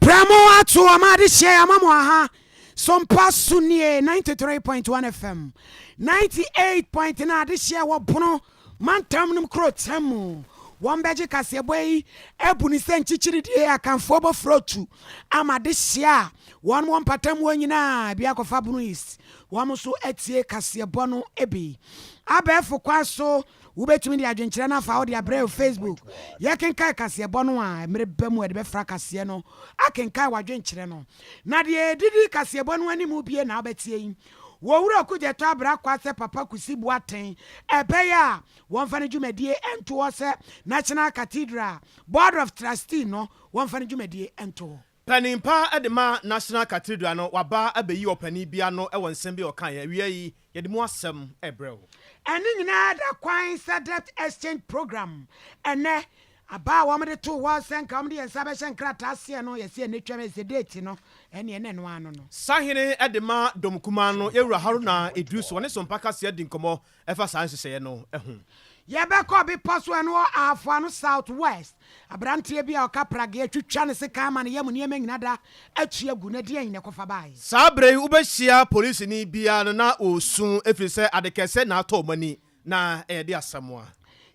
Pramo atu amadi share amamu aha. Sompa Sunie 93.1 FM 98.9 this year wabono mantam num krotemu wambeje kaseboyi ebuni senchichiri die akanfo bo flotu ama this year one patam wanyina bia kofa bunu is wamuso etie kasebo no ebi abefo kwaso wubetumi dia adwenkyere na fa wo dia brave Facebook yekenkai kasebo no a mere bamu e de befra kase no akenkai wadwenkyere no na de didi kasebo no animu bie na abetie yi wo wura kuje to abra kwase papa kusibu aten ebeya won fa ne dwumadie ento se National Cathedral Board of Trustee no won fa ne dwumadie ento Panimpa edema National Cathedral no waba abeyi opani bia no e won nsem bi okan ya wie yi yede mu asem ebrew eni nyina da kwan debt exchange program ene aba wa mede to wa senka mede yensa be shenkrata ase no yesi ne tweme se date no ene no ano no sahene edema domkuma no yewura haruna edruso woni Sompa kase adi nkomo efa sansese no ehun yebeko bi poso eno afo no southwest abrantie bia o kaprage atwitwa ne se kama ne yam ne nyina da atu agu na de anyine kofa bai sabre ubehia police ni bia no na osun efise adekese na atomani na de asamoa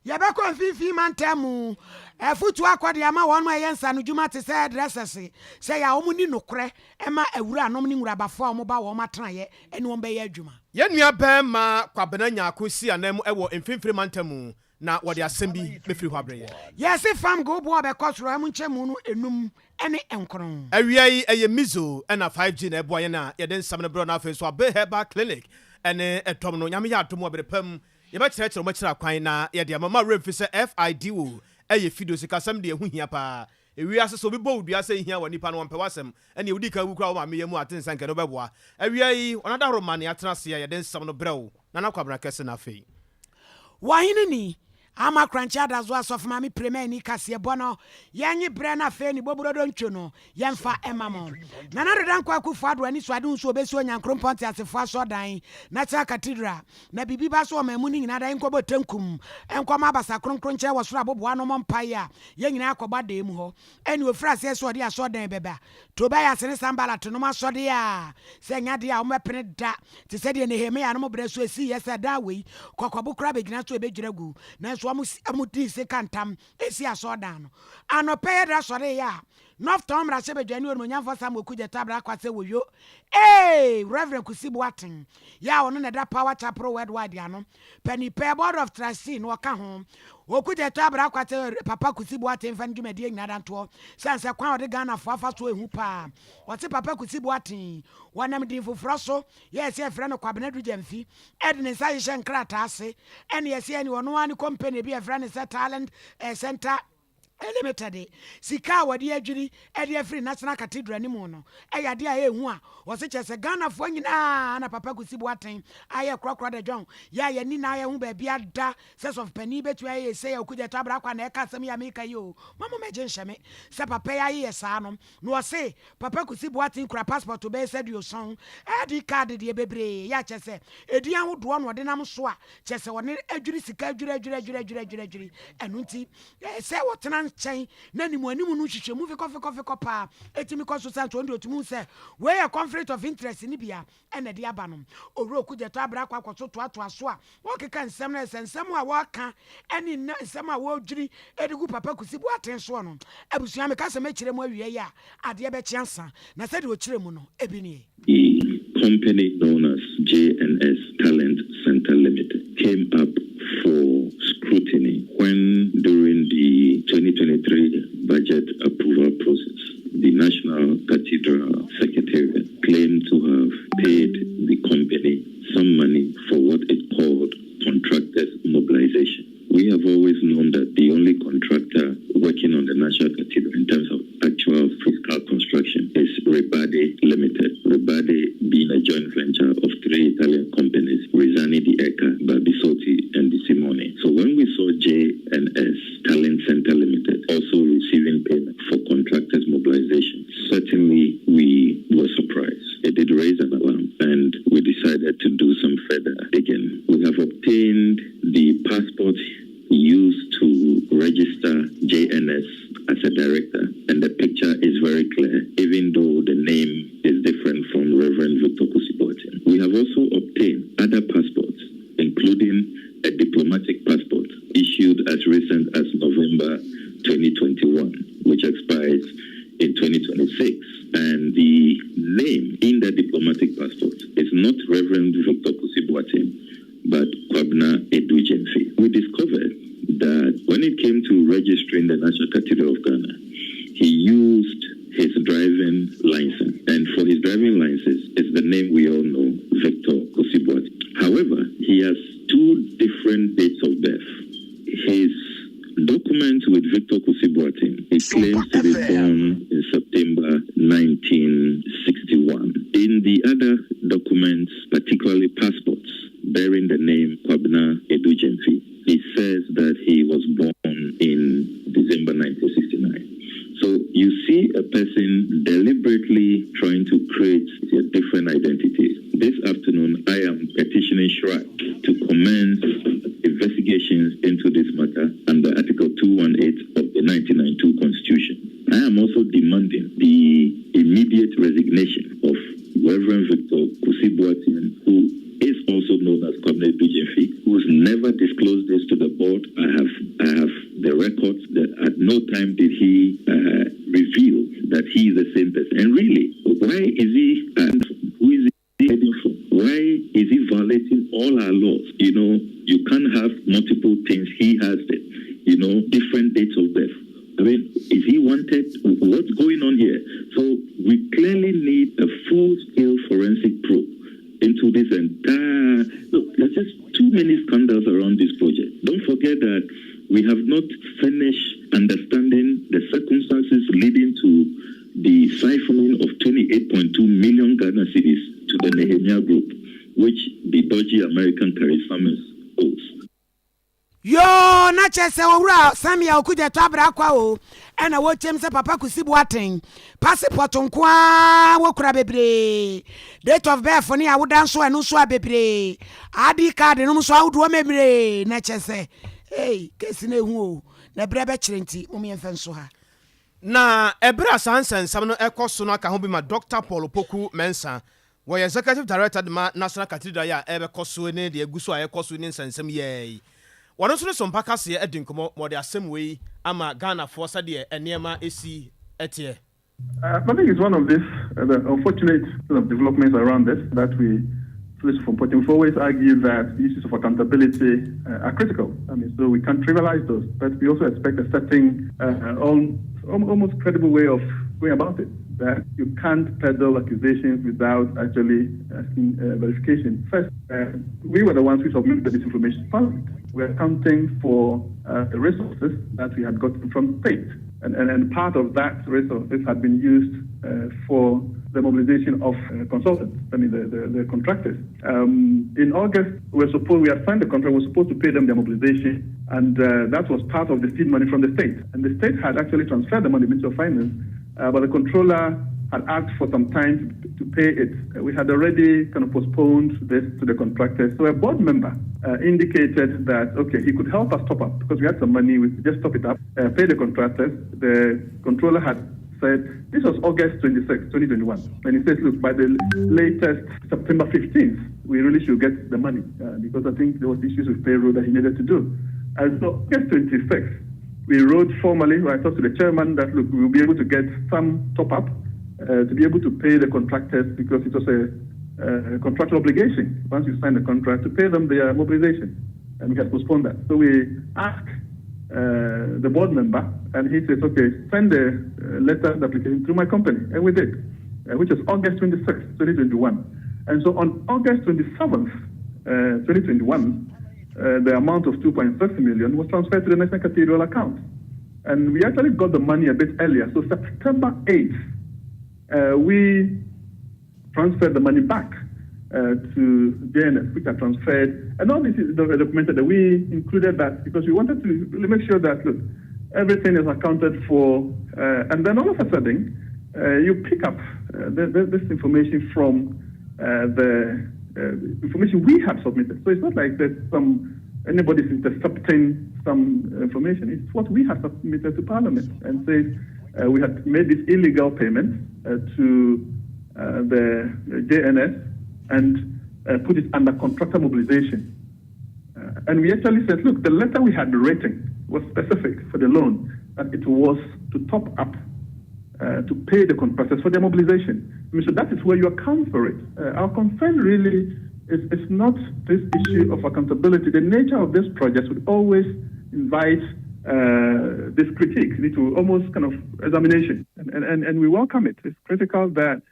yebeko fifi mantemu efutu akwade ama wonu ayensa no dwuma te se dresses se ya omuni nokre ema awura anom ni nwura bafo a ba wo matran ye ene won be ye adwuma yenua be ma kwabena nyako si anam ewo mfimfiri mantemu na wode asem bi befiri hɔ abreye yes fam go bo be kosoro am nchemu no enum ene enkron awiai eye mizo na 5G na eboye na yede nsam no bro na afi so abe herbal clinic ene etom no nyame ya atom obrepam yeba kyerɛkyerɛ makira kwan na yede amama remfi se FIDO eye fido sikasam de ehu hia pa ewi ase so bi bowdua se hia wani pa no mpɛ wasem ene ewudi ka wukura wo ma meyemu atensan ke no bɛboa awiai onada romane atena se yede nsam no brew na nakwabra kɛse na afei wahine ni ama krancha da zo asof ma mi premier ni kase bono yenye bre na fe ni bobrodo ntwo no yemfa emamo na na redan kwa kufu ado ani so ade nso obesi onyankrom ponte asefo aso dan National Cathedral na bibi ba so ma mu ni nyina dan nkobo tankum enkoma abasa kronkron che wo soro aboboa no mompaia ye nyina akoba da emu ho eni ofra se so de aso dan beba to ba ya sene sambala to no ma so de a se nya de a o mepene da te se de Nehemia no mo bre so esi yesa da we kokobo kra begina so ebegyiragu na so amudi se kantam esi asodan no anope da sore ya North Tom Rashe bedwani won nyamfa sam okuje tabra kwase woyo Reverend Kusibu Aten ya ono na da Power Chapel worldwide ano Penny Board of Trustee no ka ho okuje tabra kwase Papa Kusibu Aten fa ndwumade nyina to sanse kwan ode Ghana fo afa so ehu pa wote Papa Kusibu Aten wanam din foforo so yes e frɛ no kwabenadu jamfi edne sa yehye nkrata ase ene yes ene wono ani company bi e frɛ no Talent Center Limited sika wadi adwiri ede afri National Cathedral ni mu no eyade a ehu a wo se kyese Ghana fo nyina na Papa Kusibu Aten aye krokro de John ya ye ni na ye hu ba bia da sense of penny betu aye say okuja tabra kwa na eka sam ya meka yo mama meje nheme se papa ya ye sa no no se Papa Kusibu Aten kura passport be said you son ID card de bebre ya kyese edian hodo no de nam so a kyese woni adwiri sika adwiri enu nti se wotena chain na ni mu animu no hwehwe mu fi kofe kopa etimi koso santo onde otumu se we a conflict of interest ni bia ene de aba no owro ku je to abra kwa kwaso to aso a wo keka nsem na nsem a wo ka ene nsem a wo dwiri edigu Papa Kusibu Aten so no abusua me kasa me kire mu awie ya ade be chiansa na se de o kire mu no ebi ni the company known as JNS Talent Center Limited came up for scrutiny when during the 2023 budget approval process, the National Cathedral Secretariat claimed to have paid the company some money for what it called contracted mobilization. We have always known that the only contractor working on the National Cathedral in terms of actual physical construction is Rebade Limited. Rebade being a joint venture of 3 Italian companies, Rizzani di Eka, Barbisotti, and Di Simone. So when we saw JNS Talent Center Limited also receiving payment for contractors mobilization, certainly we were surprised. It did raise an alarm, and we decided to do some further digging. We have obtained the passport used to register JNS as a director, and the picture is very clear. Even a diplomatic passport issued as recent as November 2021, which expires in 2026. And the name in the diplomatic passport is not Reverend Victor Kusibuatin, but Kwabna Edujemfi. We discovered that when it came to registering the National Cathedral of Ghana, he used his driving license. And for his driving license, it's the name we all know, Victor Kusibuatin. However, he has two different dates of birth. His document with Victor Kusibuatin, he claims to be born in September 1961. In the other documents, particularly passports, bearing the name Kwabna Edujemfi, he says that he was born in December 1969. So you see a person deliberately trying to create a different identity. This afternoon, I am petitioning SHRAC to commence investigations into this matter under Article 218 of the 1992 Constitution. I am also demanding the immediate resignation of Reverend Victor Kusibuatin, who is also known as Kwabna Edujemfi, who has never disclosed this to the board. I have the records that at no time did he reveal that he is the same person. And really, why is he, and who is he heading from? Why is he violating all our laws? You know, you can't have multiple things. He has it, you know, different dates of birth. I mean, is he wanted? What's going on here? So we clearly need a full-scale forensic probe into this entire... Look, there's just too many scandals around this project. Don't forget that we have not finished understanding the circumstances leading to the siphoning of 28.2 million Ghana cedis to the Nehemiah Group, which the dodgy American charismatic owes. Yo, na chese owura Samia okuja to abra kwa o ena wo chem se papa Kusibuatin passport nkwa wo kura bebre date of birth ni awodan so enu so bebre ID card no so awdo mebre na chese hey kesi na ehu o na bre be kirenti mumyemfa nso ha na ebra sansensam no ekoso no aka ho bi ma Dr. Paul Poku Mensa wo executive director de National Cathedral ya ebe koso ne de aguso a ekoso ne nsensam ye One so Sompa kase edinkomo mo de asem wei ama Ghana for sade enema esi etie. I think it's one of these the unfortunate sort of developments around this that we from Porting. We always argue that the issues of accountability are critical. I mean, so we can't trivialize those, but we also expect a certain almost credible way of going about it. That you can't peddle accusations without actually asking verification. First, we were the ones who submitted this information to Parliament. We are accounting for the resources that we had gotten from state. And part of that resources had been used for the mobilization of consultants, I mean the contractors. In August, we had signed the contract, we were supposed to pay them their mobilization, and that was part of the seed money from the state. And the state had actually transferred the money to the Ministry of Finance, but the controller had asked for some time to pay it. We had already kind of postponed this to the contractors. So a board member indicated that, okay, he could help us top up because we had some money, we could just top it up, pay the contractors. The controller had said, this was August 26, 2021. And he said, look, by the latest September 15th, we really should get the money because I think there was issues with payroll that he needed to do. And so August 26th, we wrote formally, I talked to the chairman that, look, we will be able to get some top up to be able to pay the contractors because it was a contractual obligation once you sign the contract to pay them their mobilization, and we had postponed that. So we asked the board member, and he says, okay, send the letter of application through my company, and we did, which is August 26th, 2021. And so on August 27th, 2021, the amount of 2.6 million was transferred to the National Cathedral account. And we actually got the money a bit earlier. So September 8th, we transferred the money back to JNS, which are transferred. And all this is documented that we included that because we wanted to really make sure that, look, everything is accounted for. And then all of a sudden, you pick up this information from the information we had submitted. So it's not like there's anybody's intercepting some information. It's what we have submitted to Parliament and says we had made this illegal payment to the JNS and put it under contractor mobilization. And we actually said, look, the letter we had written was specific for the loan, that it was to top up, to pay the contractors for their mobilization. I mean, so that is where you account for it. Our concern really is not this issue of accountability. The nature of this project would always invite this critique, to almost kind of examination. And we welcome it. It's critical that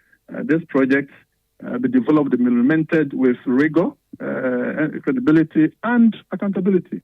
this project be developed and implemented with rigor, credibility, and accountability.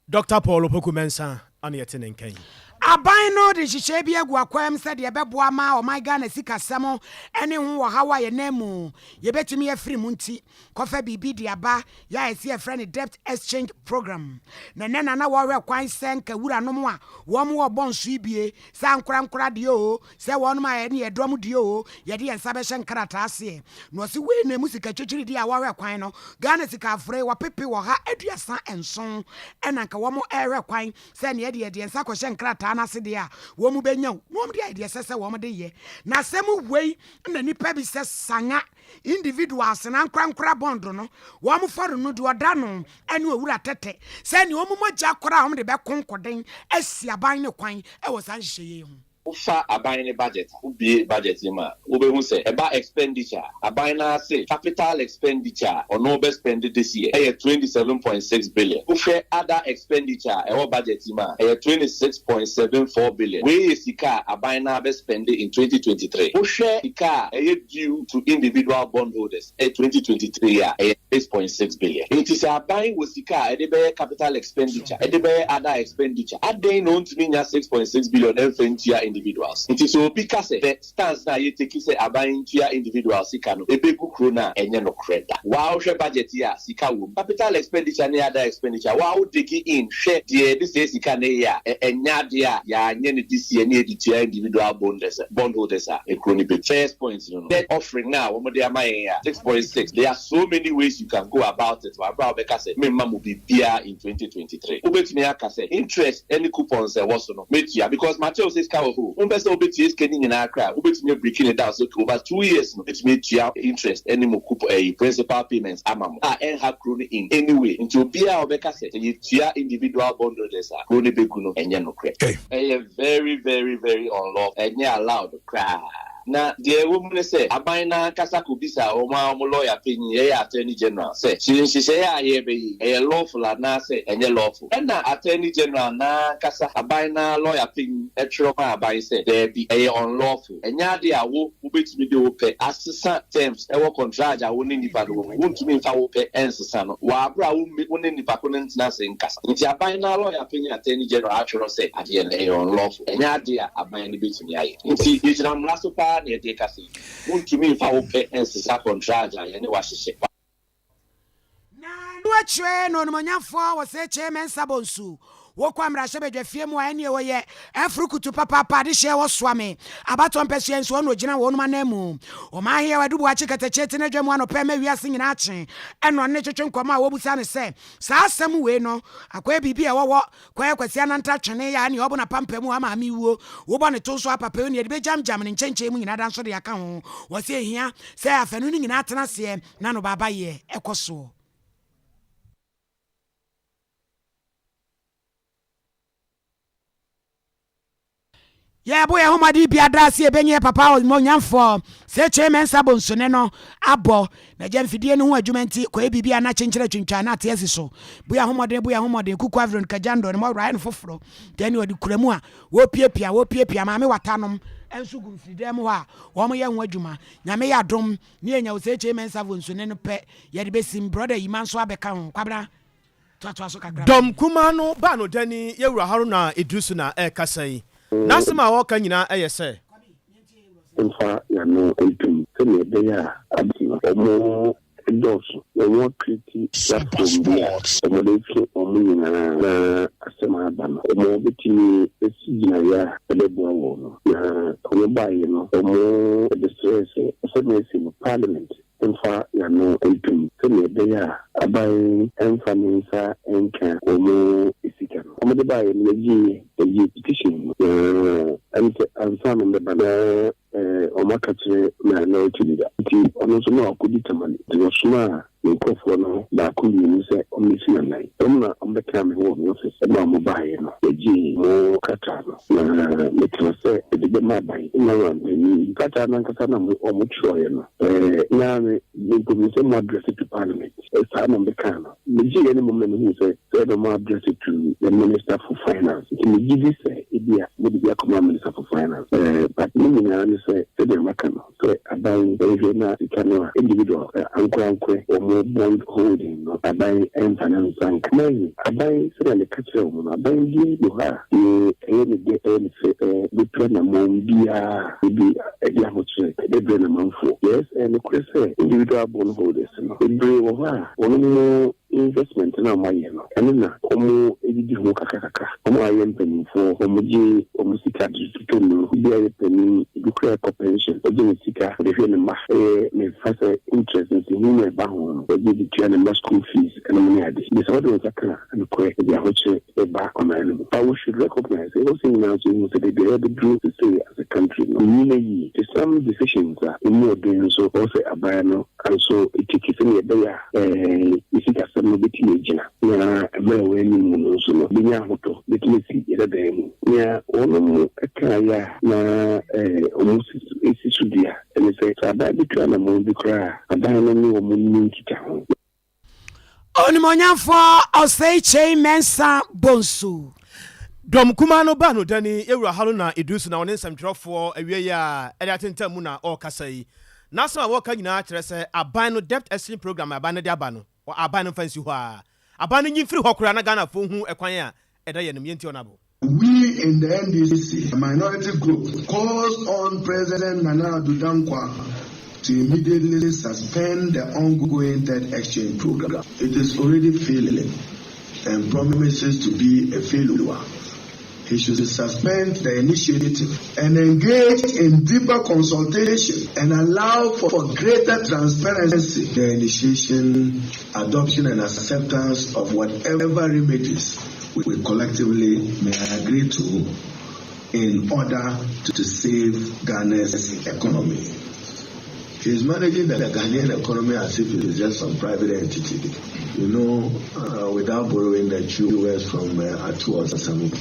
Dr. Paul Opoku-Mensah, Aniyetin Nkei. Aban no de hihye bia gu akwam se de beboa ma o my Ghana sika samo ene hu wo hawa ye nemu ye betumi afiri mu nti kofa bibi de aba ya esi e friend debt exchange program na na wo we kwan senka wura no mu a wo mu wo bonso ibie sa nkora de o se wo no ma ye ne ye dom de o ye de ensa be hye nkrata ase no se we na mu sika twetwiri de a wo we kwan no Ghana sika afre wo pepe wo ha aduasa enson ena nka wo mu ewe kwan se ne ye de ensa ko hye nkrata na se dia wo mu benya wo mu dia de sese wo mu de ye na semu wei na nipa bi se sanga individuals na nkra bond no wo mu foro no de oda no ene owura tete se ne wo mu mogya kora wo de be konkoden asiaban ne kwan e wo san hye ye hu Ufa abayne budget, ubi budget ma. Ube hunse eba expenditure. Abayna say capital expenditure or no best spend this year. 27.6 billion. Ufe other expenditure our budget ma. 26.74 billion. Where is sika abayna best spend in 2023? Ufe sika due to individual bondholders. 2023 year 6.6 billion. It is abaying with sika edebe capital expenditure. Edebe other expenditure. Ade no ntimi nya 6.6 billion FNTR individuals. It is so because the stance that you take say abaying to individuals sika no ebegu krona enye no kreda. Wow share budget ya sika wo. Capital expenditure ne other expenditure. Wow dig in share the this sika ne ya enya dia ya anye ne this year ne editia individual bondholders e kroni be first point no. That offering now we dey amaye ya 6.6. There are so many ways you can go about it. About because me mamu be bia in 2023. Ubetumi aka say interest any coupons was no metia because Matthew says ka ho umpese obeti skeni nyina akra ubetumi breaking it down so over 2 years no it metia interest any mo coupon principal payments amam en ha kroni in anyway into bia obeka say you tia individual bondholders a kroni begu no enye no kre very very very unlawful enye allowed cry. Na the woman say abayna kasa kubisa o ma lawyer penyi e attorney general say she say ya be e lawful na say enye lawful and na attorney general na kasa abayna lawyer penyi e tro ma abay say there be e unlawful enya de awo ubetimi de ope assisa terms e wo contract a wo ni nipa do wontumi mfa wo pe ensisa no wa abra wo ni nipa ko ntina say nkasa nti abayna lawyer penyi attorney general atro say ade e unlawful enya de abayna betumi aye nti ejram laso pa ne de kasi wontumi mfa wo pe ensisa contract a ye ne wa hyehyɛ na no atwe no monyafo wo se chairman sabonsu wo kwamra hye bedwafie mu ane wo ye afrukutu papa de hye wo soame abato mpɛso enso no gina wo no manamu o ma hie wadubu achi katachete na dwamu ano pɛ ma wiase nyina ache ɛno ne twetwe nkɔma wo busa ne sɛ saa asɛm we no akwa bibi a wo kwa kwasi na nta twene ya ne obo na pampa mu ama mi wuo wo bɔ ne to so apapa ne de bejam ne nkyɛnkyɛn mu nyina dan so de aka ho wo se hia sɛ afanu ne nyina atena se na no baba ye ɛkɔso. Yeah, boy, how many biadrasi benye papa mo nyamfo se chairman sabonso ne no abo na jamfidie no ho adwumenti ko bibia na chenkyere twintwa na te asiso boy how many kuku avron kajando ne mo right foforo then odi kuramu a wo piepia ma me watanom enso gumfide mo ha wo mo ye ho adwuma nyame ya dom ne enya wo se chairman sabonso ne no pe ye de besim brother yimanso abeka ho kwabra to so kakra dom kuma no ba no dani yewura haruna idrusu na kasai Nasima waka nyina ayese Mfa ya no entum sene be ya abti omo endoso omo kriti sports omo leki omo nyina na asema bana omo betimi esijina ya elebo wo na omo baye no omo the stress so parliament Mfa ya no entum sene be ya abai emfa minsa enka omo isikano omo de baye meji petition and some in the banner or market na utiliza. Ono so no akudi tamani. The Osma microphone no back you say omission nine. I'm the camera home office about mobile no. The G mo Cathedral. Make say the my buy. No one Cathedral Cathedral or mutual no. Now the say address it to Parliament. It's time on the camera. The G any moment who say the address it to the Minister for Finance. Can you give this would be a command Minister for Finance. But many say the American so about the camera individual uncle or more bond holding no about finance bank. About the Cathedral, about you have the train among the yes, and the individual bond holders. One investment in our money, and then Omo Ediho Kakaka, Omo I am penny for Homoji, Omusika to be a penny, declare pension, or Genetica, the Helen may first interest in human bound, or give the channel school fees and money. This order was a car and correct the Hoche back on island. But we should recognize everything now to say they are the drew to say as a country. Some decisions are more doing so also a banner, and so it takes in a day. No be teenager. Yeah, very well so no. Binya hoto. The teenage ida dem. Yeah, ono akaya na almost isudia. And say sada bikra na mo bikra. Adana ni omo nkita ho. Onimonya for Osei Mensa Bonsu. Dom kumano ba no dani ewura halo na edusu na wonen samtwerofo awie ya ediatentam mu na okasai. Nasema woka nyina kyerɛ sɛ aban no debt exchange program aban no de aba no. Aban no fancy ho a. Aban no nyimfiri hokora na Ghana fo hu ekwan a ɛda yɛ no yenti onabo. We in the NDC, a minority group, calls on President Nana Addo Dankwa to immediately suspend the ongoing debt exchange program. It is already failing and promises to be a failure. He should suspend the initiative and engage in deeper consultation and allow for greater transparency, the initiation, adoption and acceptance of whatever remedies we collectively may agree to in order to save Ghana's economy. He is managing the Ghanaian economy as if it is just some private entity. Without borrowing the true words from Atu or Sasami.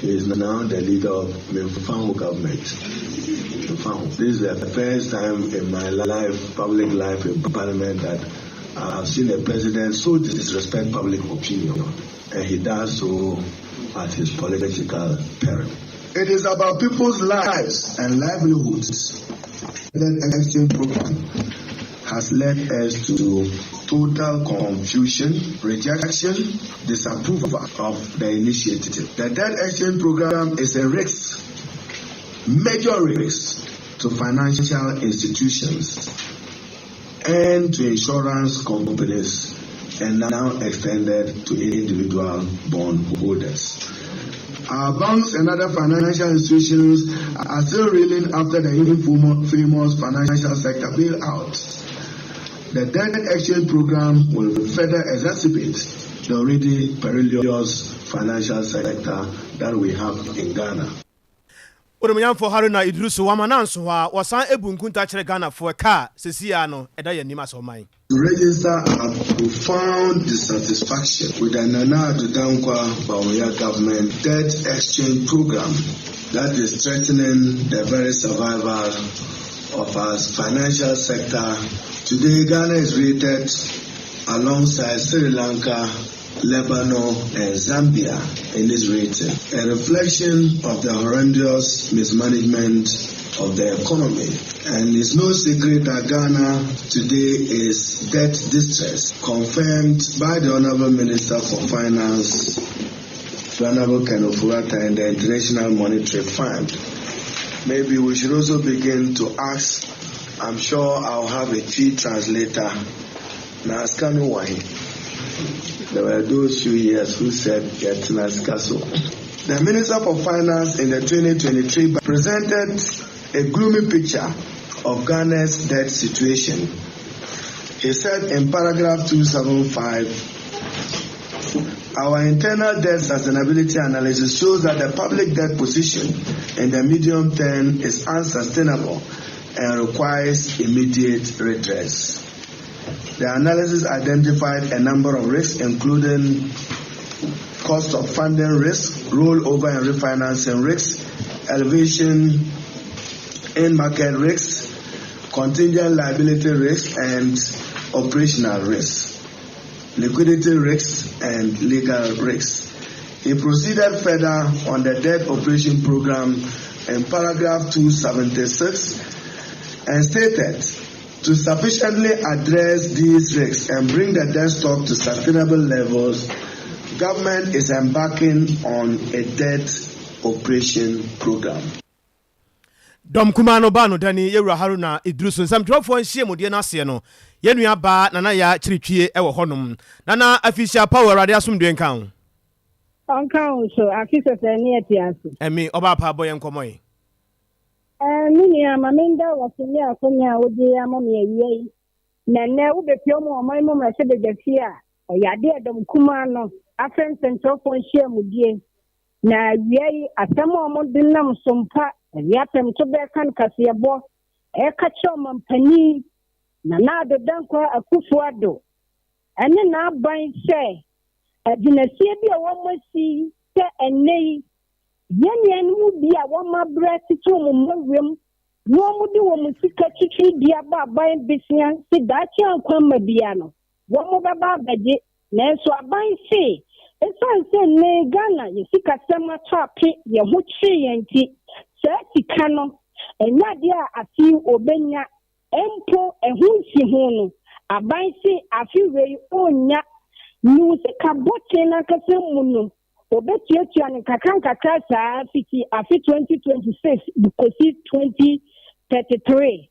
He is now the leader of Mimfang government. This is the first time in my life, public life in parliament, that I have seen a president so disrespect public opinion. And he does so at his political peril. It is about people's lives and livelihoods. That exchange program has led us to total confusion, rejection, disapproval of the initiative. The debt exchange program is a risk, major risk to financial institutions and to insurance companies, and now extended to individual bond holders. Our banks and other financial institutions are still reeling after the infamous financial sector bailout. The debt exchange program will further exacerbate the already perilous financial sector that we have in Ghana. For Haruna Idrusu Wamananso, wasan ebunkunta chere Ghana for a car, Cecia no, eda ye nima so mai. To register our profound dissatisfaction with the Nana Addo Dankwa Bawumia government debt exchange program that is threatening the very survival of our financial sector. Today, Ghana is rated alongside Sri Lanka, Lebanon, and Zambia in this rating, a reflection of the horrendous mismanagement of the economy. And it's no secret that Ghana today is debt distress, confirmed by the Honorable Minister for Finance, the Honorable Ken Ofurata, and the International Monetary Fund. Maybe we should also begin to ask. I'm sure I'll have a chief translator. Now, there were those few years who said, the Minister for Finance in the 2023 presented a gloomy picture of Ghana's debt situation. He said in paragraph 275, our internal debt sustainability analysis shows that the public debt position in the medium term is unsustainable and requires immediate redress. The analysis identified a number of risks, including cost of funding risk, rollover and refinancing risks, elevation in market risks, contingent liability risks, and operational risks, liquidity risks, and legal risks. He proceeded further on the debt operation program in paragraph 276 and stated, to sufficiently address these risks and bring the debt stock to sustainable levels, government is embarking on a debt operation program. Dom Kumano Bano Dani Yura Haruna Idrusun some drop for Shimu Dianasiano Yenua Ba Nana Ya Chirichi Ewa Honum Nana official power radiasum doing count. On council, I feel a near Tiasi. And me Oba Paboy and Comoy. Minia Maminda was in there for me, would be a mommy. Nana would be pure my mom. I said the fear. Or ya dear Dom Kumano, a friend and so for Shimu Dia. Na yea, a thermal dinam Sompa. Yatem to bekan kasiabo e kacho mampani na do dankwa akufuado ene na ban se adinasie bi a womosi se enei yenyen mu bi a womabre titu mumwem no mu di wo musika chichi dia ba ban bisia se dachi ankwama bia no wo baba baje na so aban se esanse ne Ghana yesika sema twape ye ho chi yenti Kano, and Nadia, a few obenya, empo, and hunsi hono, a baisi, a few way, onya, news a cabotina casamuno, obetian and Kakanka Casa, city, a 2026, because it's 2033.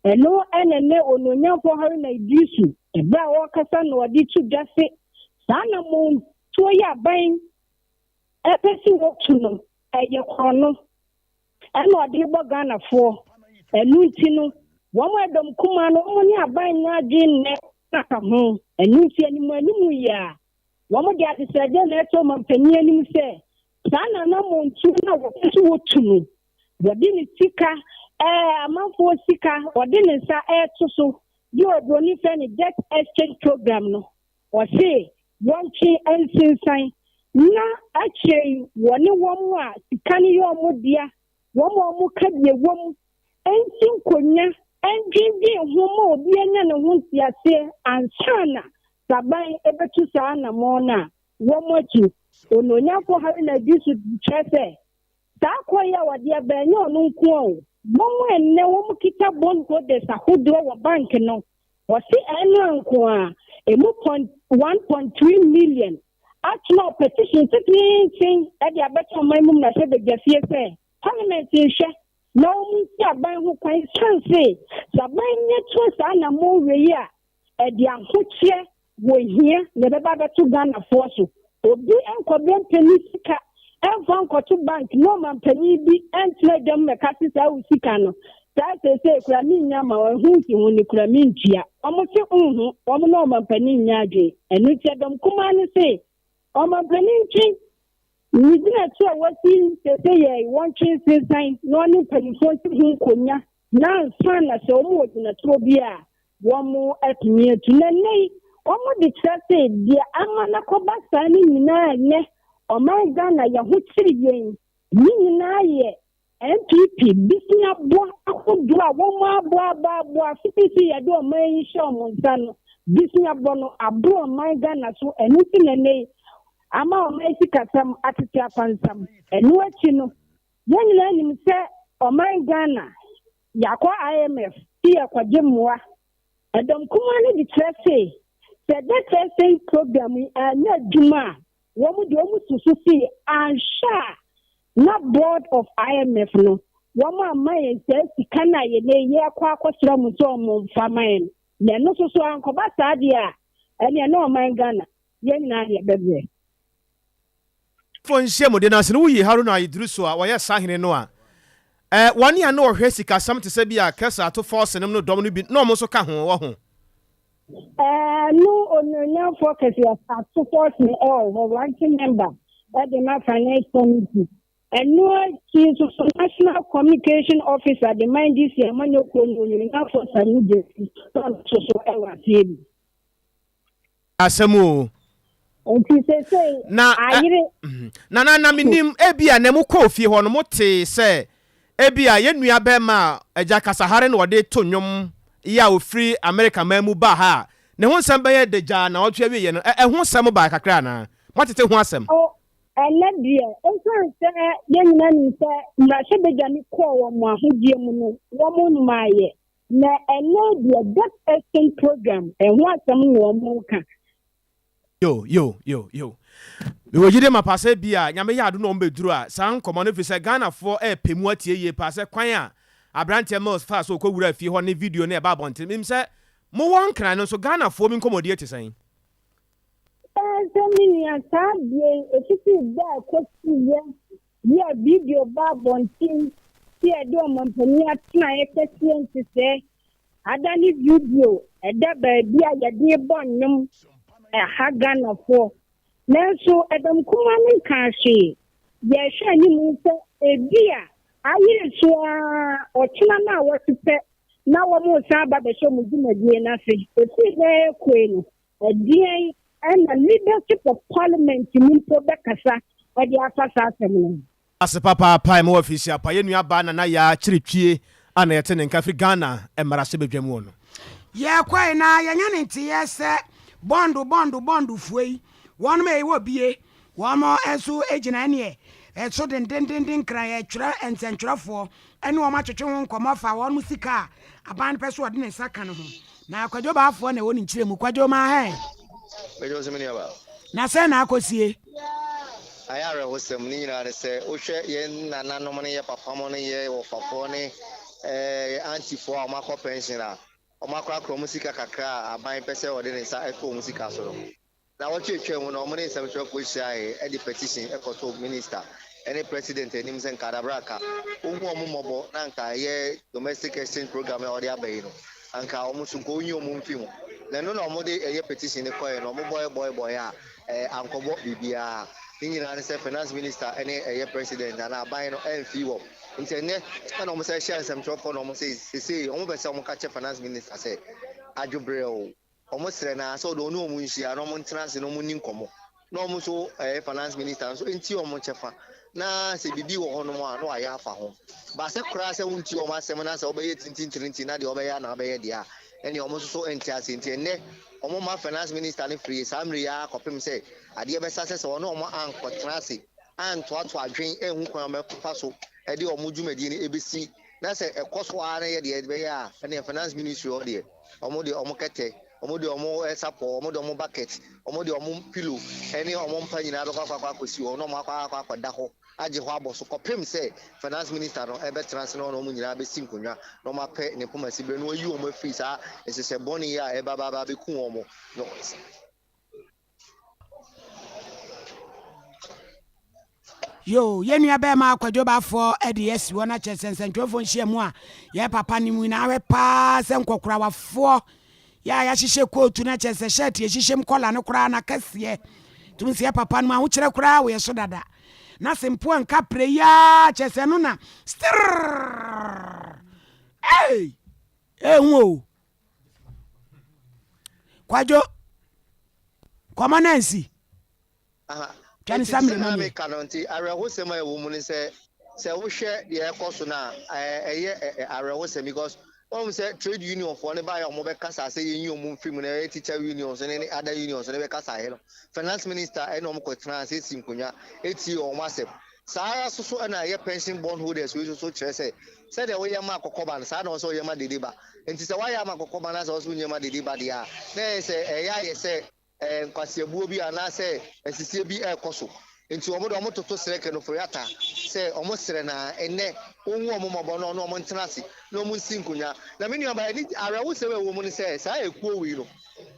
And no enemy on no for her in a disu, a brow casan or did you just say, Sana moon, toya bang, a person walk to them, at your corner. And what they were Ghana for a Lutino, one of them command only a buying Nadine home, and you see any more new year. One of the other said, let him penny and say, Sana no more to me. The dinner seeker, a month for seeker, or dinner so you are going to debt exchange program, no, or say, one tree and sign. Na actually, one more, can you more dear? Womo mu kadie wom entin konya endwindwe homo obi anya ne ho ntiase ansana saban ebetu saa na mo na womo chi ononyafo hari na disu twese saa koya wade abanye onu nko o momo enne womo kita bond holders ahodo wo bank no wose eno nko a emu 1.3 million actual petition thing e dia beto maimum na se be gafie se Parliament is no ban who can say, Saban yet na more ya, a dear Huchia, we here, never back to Ghana force you. Obi and Coben Penisika, and found to bank, no man penny be, and let them make us out Sicano. That they say, Cramina, or who's when you Cramintia, almost your no man penny yaji, and we said them come and say, Oman penny. We didn't say what things they say, one chance this time, no one penny for him, Konya. Now, son, as almost in a trobia, one more at me to Nene. Almost the church said, dear Amanako Bassani, Nine, or my Ghana, Yahoo game, Nina, MPP, Bisna Bois, one more blah, 50 I do my show, Montano, Bisna Bono, a bro, my Ghana, so anything a name. Ama Mexica some attitude upon some, and what you know, young learning say, or my Ghana, Yakwa IMF, here for Jimwa, and don't come on the trustee. Said that trustee program, we are not Juma, what would you almost to see, and sure, not board of IMF, no. One more man says, can I, ye, Yakwa, Quastram, Faman. They're not so Uncle Bassadia, and you know my Ghana, young Nadia, baby. For Shemo Denasi, no, ye Haruna Idruso, why Sahine Noah. 1 year no Hessica, some to say be a Kessa to force and no domini, no more so can home. No, on your focus, you have to force me all, the ranking member, that the not financial committee. and no, she's a national communication officer. The mind this year, man, you're going to for some Jersey. So I was Asemu. Na minim ebia na mu kofi ho no mote se ebia ye nua bema eja kasahare na ode to nwom ya ofri America mamu ba ha ne ho nsem be ye deja na otu awie ye no ho nsem ba kakra na motete ho asem ene dia enso se ye nyina ni se mra hye beja ni ko wo mo ahodie mu no wo mo nmaye na ene dia that exchange program ho asem no mo ka yo we wojide mapase bia nyame ya ado no mbeduru a san komo no fi se Ghana for pemu atie ye pase kwan a abrante mills fa so kowura fi ho ne video na e ba bonte mim se mo won kran no so Ghana for mi komodi etisan mini asabie efiti da kwesi ye video ba bonte ti e do mampani atna e kesi se adani video e da ba bia ye de bonnum ha Ghana for Nanso Adam kuma min kashi ya hwe ni mu se ebia ayi so ochina na wotipe na wo mu sa ba be so mu dwumadie na fe esi be kwenu edien and the leadership of parliament ni to be kasa e dia afasa asem ase papa pai mo official pa ye nua ba na ya kiretwie ana yete ne nkafi Ghana e mara se bedwam no ye kwai na ye nya ne tie se bondu fuei one may wo bie one more enso ejina ne e so den kran ye twra ensentwrafo ene wo ma twetwe ho nkoma fa won musika aban peso ode ne saka no ho na akwadwo ba afo na woni nkire mu kwadwo ma he bejo se meni aba na se na akosie ayare wo sem ni nyina ne se wo hwe ye nananom ne ye papa mo ne ye wo fafo ne anti fo amakọ pensioner omakọ akro musika kakra aban pese ode ne sa ekọ musika so no na what you tell no money some chok we share e petition e ko minister any president enim sen kadabraka omu omobo na nka ye domestic exchange program e odi abai no anka omu sunko onyi omu mfimu na no omo de ye petition e koye no omo boy a ankobo bibia nyina ne se finance minister any ye president na abai no emfi wo ntene na omo se share some chok no omo say omo be se omo ka che finance minister say adwobreo almost na so do no munhia no montenance no munni nkomo no mo so finance minister so enti o mo chefa na se bibi wo hono mo a no aya afa ho ba se kura se wunti o ma asem na se obeye tintin na de obeye na obeye dia eni o mo so enti ase enti ene o mo ma finance minister ne free samri ya kopem se ade be sase se ono o mo ankotrase anto ato adwen ehun kwan me fa so e de o mo dwumadi ne ebesi na se ekoso ara ye de be ya ene finance ministry o de o mo kete omo de omo esapo omo de omo bucket omo de omo pillow eni omo mpa nyina do kwa akosi o no mo akwa da ho age ho aboso kopem se finance minister no ebe trans no omo nyina be sinkonwa no ma pe ne poma sibre no yi omo free sa esese boni ya eba baba be ku omo no yo ye nua be ma akwadwo ba fo e de yes wona chesensentwofo nhia mu a ye papa ni mu na we pa se nkokora wafo ya hyehyɛ kotu na kyerɛ sɛ shirt ye hyehyɛm kola no kora na kɛseɛ tum sɛ papa no a wo kyerɛ kora wo yɛ so dada na sempo anka pre ya kyerɛ sɛ no na hey wo kwadwo kɔma nansi kan samre no me kanonti arewo sema e wo mu ne sɛ wo hwɛ ye ɛkɔ na ɛyɛ arewo sema because say trade union for ne buy omo be kasa say yin omo film na teacher unions and other unions ne be kasa he no finance minister e no omo ko trans esinkonya eti omo asem saa so na ye pension bond holders we so kire say de we yama akokoba na saa na so yama dedeba enti say why yama akokoba na so yama dedeba dia na say ye say nkwasiabuo bi ana say esisie bi ekoso enti omo toto sreke no foriata say omo sre na ene onwu omo mobo no omo ntenase no mu sinkunya na me nua ba ni arawo se we wo mu ni say sa ekuo wi no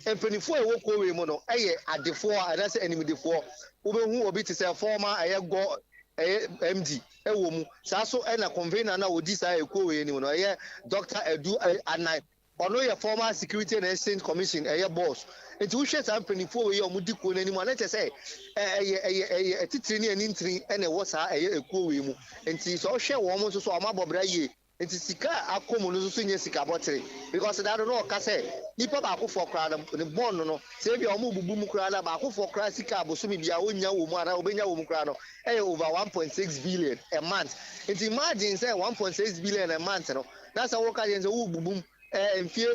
empanifo e wo kuo wi mu no eye adefo ana say enimidefo wo be hu obi te say former go MD e wo mu sa so e na convener na odi sa ekuo wi ni no eye Dr. Edu Anai ono ye former security and exchange commission boss nti wo hwɛ san panifo we omudi ko n'anim ana kyɛ sɛ titiri ne ani ntiri ene wo saa ekuo we mu nti so hwɛ wo mo so amabobra yie nti sika akomu no so nye sika botere because that no ka sɛ nipa ba akofo kra ne bond no sɛ bi omo bubu mu kra na ba akofo kra sika abosomi bia onya wo mu ana obenya wo mu kra no over 1.6 billion a month nti imagine say 1.6 billion a month no na sɛ wo ka je wo bubu enfie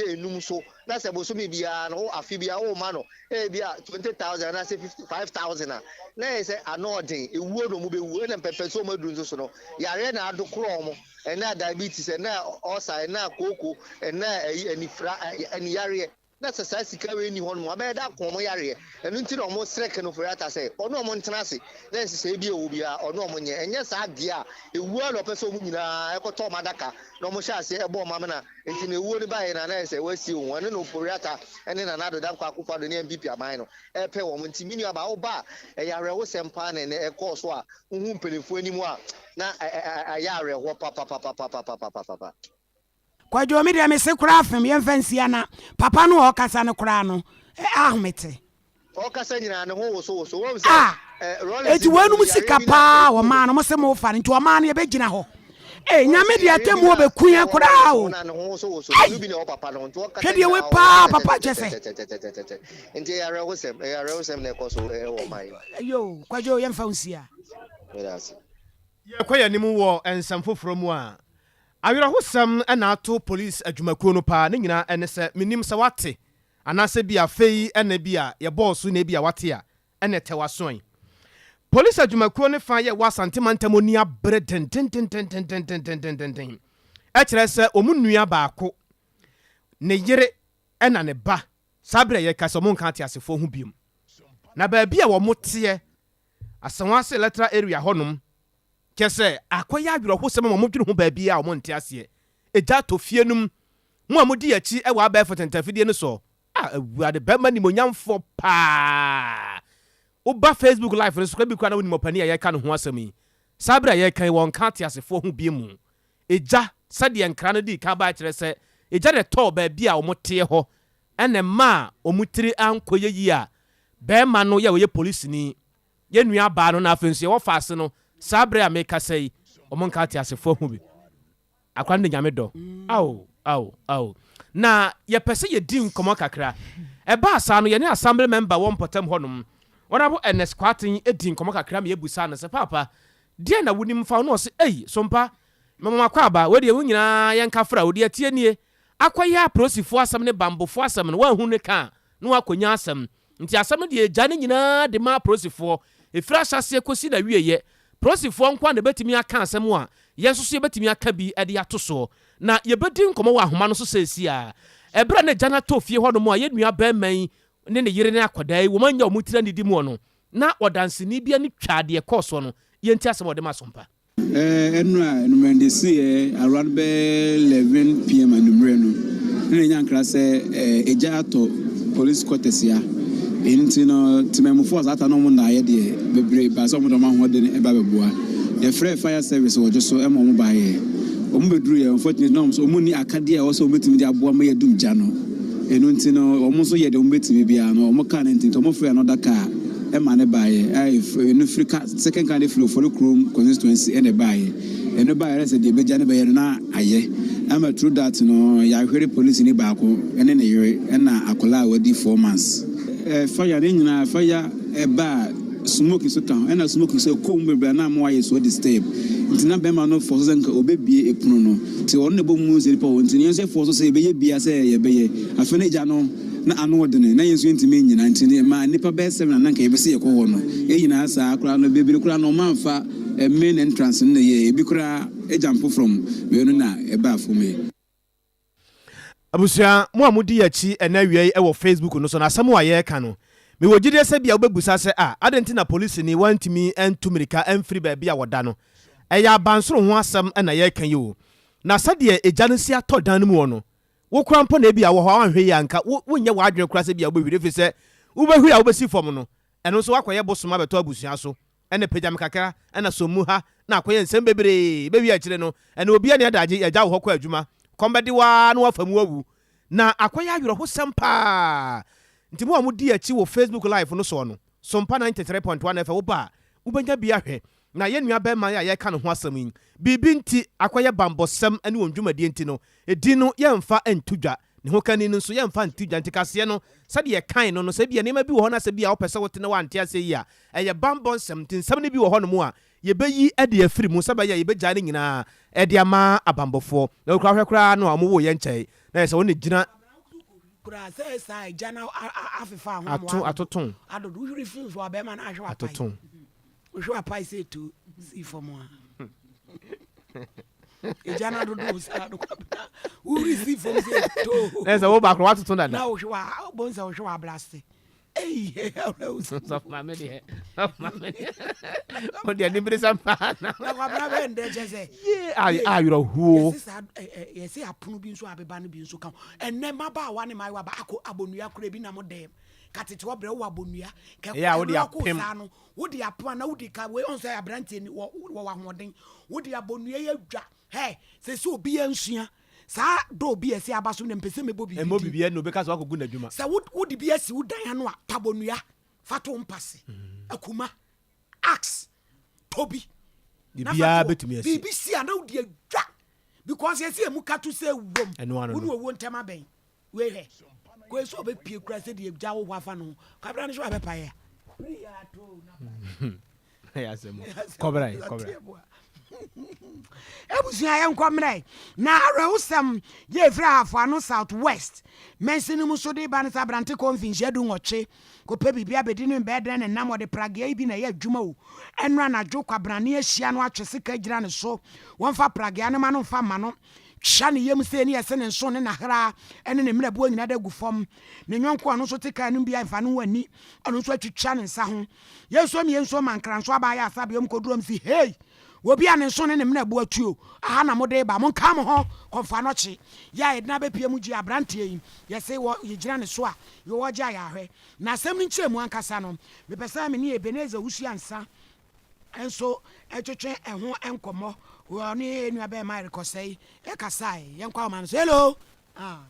enum so na se bosomi bia no afi bia wo ma no bia 20,000 na se 55,000 na se anodin ewuo no mu bewu na pepe so madun so no yare na adokro mo na diabetes na osa na koko na anifra aniyare na sasa sika we ni hon mo abeda komo yare enu nti no mo srek no forata se ono mo ntenase na nsese bi ewu bia ono mo nye enye sa de a ewuo no pese mu nyina ekoto madaka no mo sha se ebo ma na nti na ewuo ni bae na na se wasi won ne no forata ene na nado dan kwa akufo do ne MPP aban no epe wo mo nti mini aba wo ba yare wo sempa na ne ekoso a hu mpelefo ani mu a na ayare ho papa Kwajo mi de me se kura afem ye mfansia na papa no o kasa no kura no ahmete o kasa nyina ne ho wo so wo se eti wanu musika pa wo ma no mo se mo fa nti o ma no ye begina ho nyame de atemu obekuya kura o na ne ho so wo so bi ne o papa no nti o kasa kede we pa papa chese nti yare wo sem na ekoso wo mai yo kwajo ye mfansia ye kwaya ni mu wo ensam foforo mu a awirahosam na ato police adwumakuo no pa ne nyina ene se minim se wate anase bia fei ena bia ye boss na bia wate a ene tewasoen police adwumakuo ne fa ye wasantemantamoni abre den e kire se omunua baako ne yere ena ne ba sabre ye kase mo nka atiasefo hu biom na ba bia wo mote asanwase letter area honom kese akoya adwuro sem mo modwene ho ba bia o mo nte ase eja to fienum mo amodi achi e wa ba fotentafidie ne so awuade ba mani monyamfo pa oba Facebook live ne so bi kwa na woni mopani ya ka no ho asemi sabra ye kan won ka te asefo ho bi mu eja sade enkra no di ka ba kire se eja de to ba bia o mote ho ene ma o mutiri ankoye yi a ba ma no ye we police ni ye nua ba no na afensu wo faase no sabre ameka sei omonka ti asefo hu bi akwande nyame do au na ye pese ye din komo kakra e ba asa no ye ne assembly member won potem honum wonabo ns kwatin edin komo kakra me yebusa na se papa die na wunim fa no se sompa mama kwa ba we de wunyina ye nka fra odi atie nie akwaya prosifo asem ne bambofo asem no wan hu ne ka no akonya asem nti asem de eja ne nyina de ma prosifo efira hyase kosi na wieye prosifo nkwa na betimi aka asem a yesoso betimi aka bi e de atoso na ye bedi nkomo wa ahoma no so sesi a ebra na jana to fie ho no mo a ye nua ba man ne ne yire ne akodai wo manya omutira ne di mu no na odanseni bia ne twade ekoso no ye nti asem ode masompa enumende see around 11 p.m. anumre no ne nyankra se eja to police quarters ya enti no timemu force ata no mo na ye de bebre ba so mo do ma ho de e ba beboa the fire service wo just so e mo ba ye o mo bedru ye unfortunately no so mo ni akade a wo so betimi de aboa ma ye dum ja no enu enti no o mo so ye de o betimi bia no o mo kan enti to mo free another car e ma ne ba ye enu free second car de flow for the chrome constituency e ne ba ye enu ba ye se de beja ne ba ye na aye ama through that no ya hwere police ni ba ko ene ne yere na akola wadi 4 months fire ni nyina fire eba smoke so kan ena smoke so ko mbebra na mo aye so disturb ntina be ma no for so nka obebie epunu no ti won ne bo mu se pa won tin se for so se be ye bia se ye be ye afene ja no na ano odene na yesu ntime nyina ntine ma nipa be 7 na nka ye be se ye ko ho no e nyina sa akura no bebire kura no manfa main entrance no ye ebi kura e jump from we no na e ba for me abusia mo amudi yachi ena wiei e wo Facebook no so na asemu aye ka no me wogide se bia obebusa se adenti na police ni wantimi entumirika enfri ba bia woda no eya abansoro ho asem na ye kan yi o na sade eja no si atodan no mu no wo krampo na bia wo ho anhwe ya nka wonye wadwene kura se bia obewire fi se ubehwi a obesi fom no eno so wakoye bosoma beto abusia so ene pejam kakra ena somu ha na akoye nsem bebre bewi a kire no ene obi a ne adaje eja wo hokọ adwuma kombedi wa no afamu awu na akwaya ayuro ho sempa ntimo a mudi achi wo Facebook live no so no Sompa 93.1 FM wo ba ubenya bia hwe na ye nua be man ya ye ka no ho asam yin bibi nti akwaya bambosem ane wondwumadi nti no edi no ye mfa entudwa ne ho kani no so ye mfa entudwa nti kase no sade ye kan no se bia nema bi wo ho na se bia wo pese wote ne wante ase yi a eye bambonsem nti nsam ne bi wo ho no mu a ye beyi ade afiri mu saba ye begya ne nyina ede ama abambofo na okra hwekra no amu wo ye nkyai na ye se woni gina kura se sai jana afifa ho atoton adodo huri fi so abema na ahwe apai atoton ohwe apai se to si for mo jana dodo sa do huri si for se to na se wo ba kro atoton dada na ohwe wa bonza ohwe wa blast eh of my media o dia ni bere sampa na kwa bra be nde jese ayuro huo yesi apunu bi nso abeba no bi nso kan enne maba wa ne mai wa ba akọ abonua kura bi na mo dem katete wo bre wo abonua ke ya wo dia pem no wo dia pem na wo di ka we onso ya brante ni wo wa hoden wo dia abonua ya dwa he se so obi ansua sa do bi esi abaso ne mpese mebo bi emo bibia no be ka so akogu na dwuma sa wo di bi esi wo dan no a tabonua fato mpase akuma ax tobi bibia betumi esi BBC ana wo di adwa because esi emu katu se wom wo wo ntema ben we he ko eso be pie kura se di egja wo afa no kabra ne so abepa ya ya semo kobra ebusia ye nkomre na rehusam ye fra afo no south west mensini so de ban sabrante convince edu ngoche ko pe bibia bedi no bedre ne nam de pragia bi na ye adwuma o enra na dwo kwabrane ahia no atwese ka gira ne so wonfa pragia ne ma no mfa ma no twa ne yem se ne yese ne nso ne nahra ene ne mra bo nyina da gu fam ne nyonko ano so tika no bia mfa no wani ano so atwitwa ne nsa ho yeso mi yenso mankran so aba ya asabe yom kodurom si hey wobi ane nso ne mna bu atuo aha na mode ba mo nka mo ho konfa no chi ya edna be pie mu gi abrante yi yese wo yigira ne so a yo wo ja ya hwe na asem ni nchemu ankasa no me pesa me ne Ebeneza wusu ansa enso etwetwe eho enkomo wo ne enu abe ma rekosei e kasai yenkwa ma no hello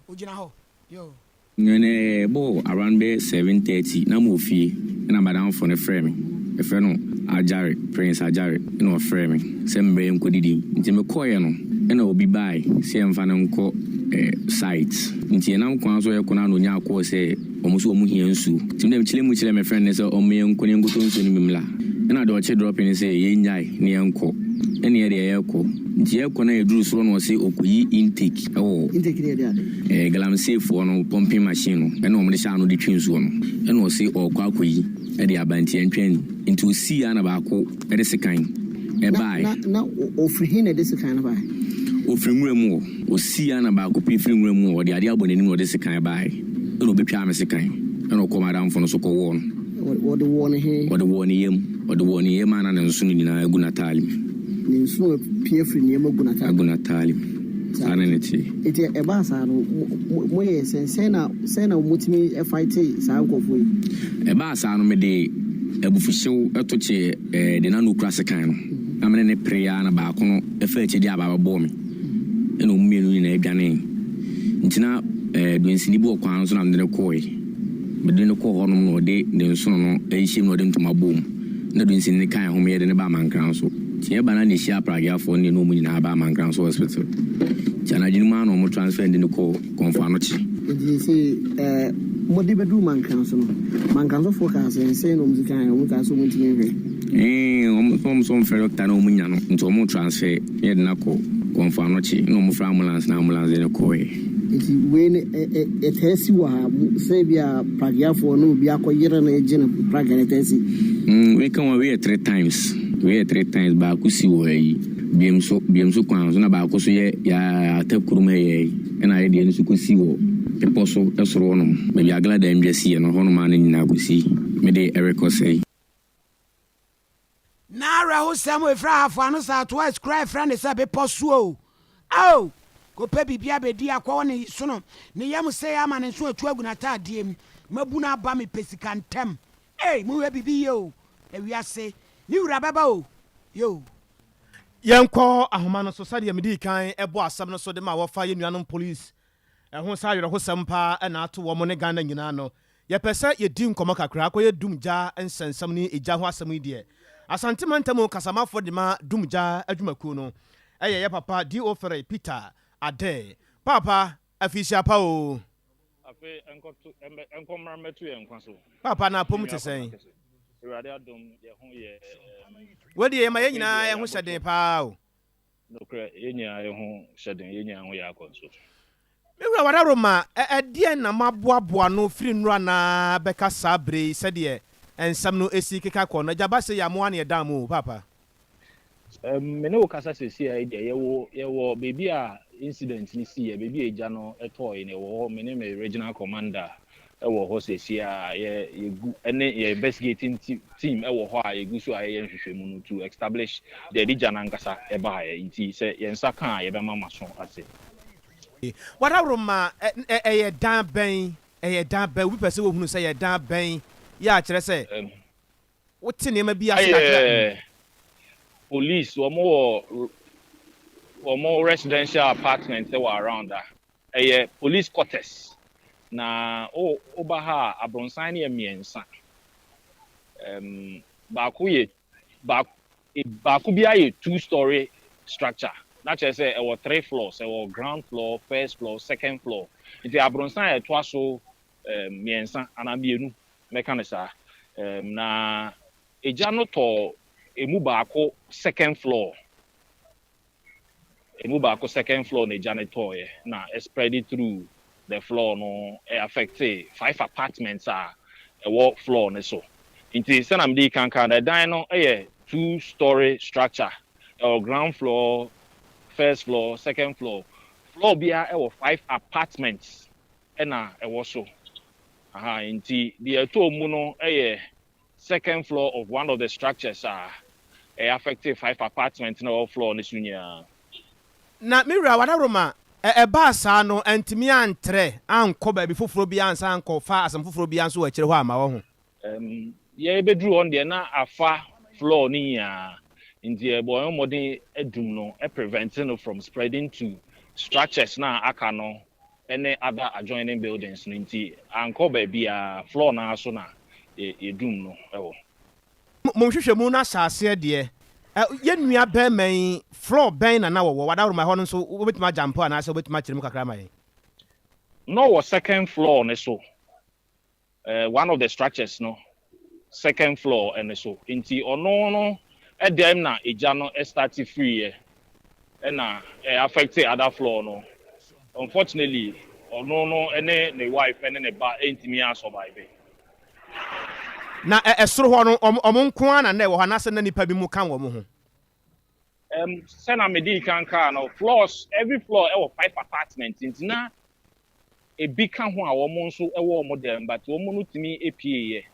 ojina ho yo ngene bo around be 7:30 na mo fie na madam for ne frame e fe no Ajare Prince Ajare no frame me se mbe enkodidi nti me koye no na obi bai se emfa no nko site nti na nko aso ye kona no nya akọ se omuso omu hia nsu ti dem chile me friend ne se omu ye nko ne ngoto nsu ni mimla na do che drop in se ye nyai ne enko ene ye de ye ko nti ye kona eduru so no se okoyi intake intake de dia galam safe no pumping machine no ene omu de sha no de twinsu no ene o se okọ akoyi ede abanti entwen into see ana ba ko ede sekan e bai na ofri na ede sekan bai ofri nwremu o see ana ba ko pifri nwremu o de ade abonani no ede sekan bai e no betwa am sekan e no ko madam fo no so ko won o de won yem ana na nso ni na agu natali ni nso pifri ni yem agu natali sana neti eti e ba sa no mo ye sen na mutimi e fight sa nkofo e ba sa no me de ebufuhyew etoche de na no kura sekan no amene ne prayer na ba ko no e fa eche di aba bo me e no mmenu ni na adwane ntina dwensini bi okwan so na ne koe me de no ko ho no de nso no e him no de ntoma bom na dwensini ne kan ho me de ne ba mankran so tie ba na ne hia pragia fo ne no mu nyina ba mankran so hospital jana jini ma no mo transfer ndi ko konfa no chi ndi se mo de bedu mankanso no mankanso focus se no muzika ya mo ka so mo ntime hwe so fere ta no munya no nto mo transfer ye de na ko konfa no chi no mo fra ambulance na ambulance ne ko enti we ne tesi wa se bia pragiafo no bia ko yere na ejina pragia tesi we kan we 3 times ba ku si wo yi biemso kwan so na ba ko so ye ya atakuruma ye na ye de nsu ko si wo people so esoro no me bi agla da ndwesi no hono ma na nyina ko si me de erekosei na ra ho samo efra afo no sa to scribe friend se be posuo au ko pe bibia be di akwa ne so no ne yam se ya ma ne so atu aguna ta adiem mabu na ba me pesikantem mu we bibi yo e wi ase ni wura baba o yo Yanko ahoma society medi kan ebo asam no so de ma wo fa yenuanom police ho sa yero ho sampa na ato wo mo ne Ghana nyina no ye pese ye di nkomo kakra ko ye dumja ensensam ni eja ho asam die asante mantam kasamafo de ma dumja adwumaku no ye papa di ofere Peter Ade papa afisia pa o afi enkomra metu ye nkwaso papa na pom te sen Irade adom ye ho ye wodi ye ma ye nyina ye ho hyeden pa o nokre ye nyina ye ho hyeden ye nyina ho ye akonso Mewura wadaroma die na maboaboa no firi nura na beka sabre sede ensam no esi keka ko no jaba se ya mo ane edam o papa me ne wo kasa sesi ya ye wo baby a incident ni si ye baby eja no etoy ne wo me ne me regional commander wo ho sesi a ye gu ene ye investigating team wo ho a ye gu so a ye nhwehwemu no to establish the regional nkasa e ba ye nti se ye nsa kan ye be mama so ase wadaroma ye dan ben we pese wo hunu se ye dan ben ya kire se wote ne ma bi ase kakra police wo residential apartment they were around that police quarters na oba ha abronsan ne miensa baako bi aye 2-story structure that is say 3 floors ground floor, first floor, second floor it abronsan to aso miensa anabienu mekanisa na eja no to emu baako second floor na janitor na spread it through the floor no affect 5 apartments walk floor ne so inti say na mdi kan the dan no 2-story structure ground floor, first floor, second floor bia 5 apartments na so inti the two mu no second floor of one of the structures affected 5 apartments na all floor nisunya na mewura wadaroma ba sa no antimi antre anko ba bi foforo bi ansa anko fa asam foforo bi anso wa kire ho ama wo ho ye bedru on de na afa floor ni ya nti boy modern edum no preventing from spreading to structures na aka no any other adjoining buildings nti anko ba bia floor na so na edum no ewo mo hwehwemu na saase de ye nua ba man floor ben na wo wadaroma ho no so obetima jampo na so obetima kirem kakra mai no was second floor ne so one of the structures no second floor and so inti ono no edem na eja no start free na affect other floor no unfortunately ono no ene ne wife ene ne ba entimi survive na esoro ho no omo nko ana na wo hanase na nipa bi mu kan wo mo ho sena medi kan no floors every floor 5 apartments intina e bi kan ho a wo mo nso wo mo dem but wo mo no timi epie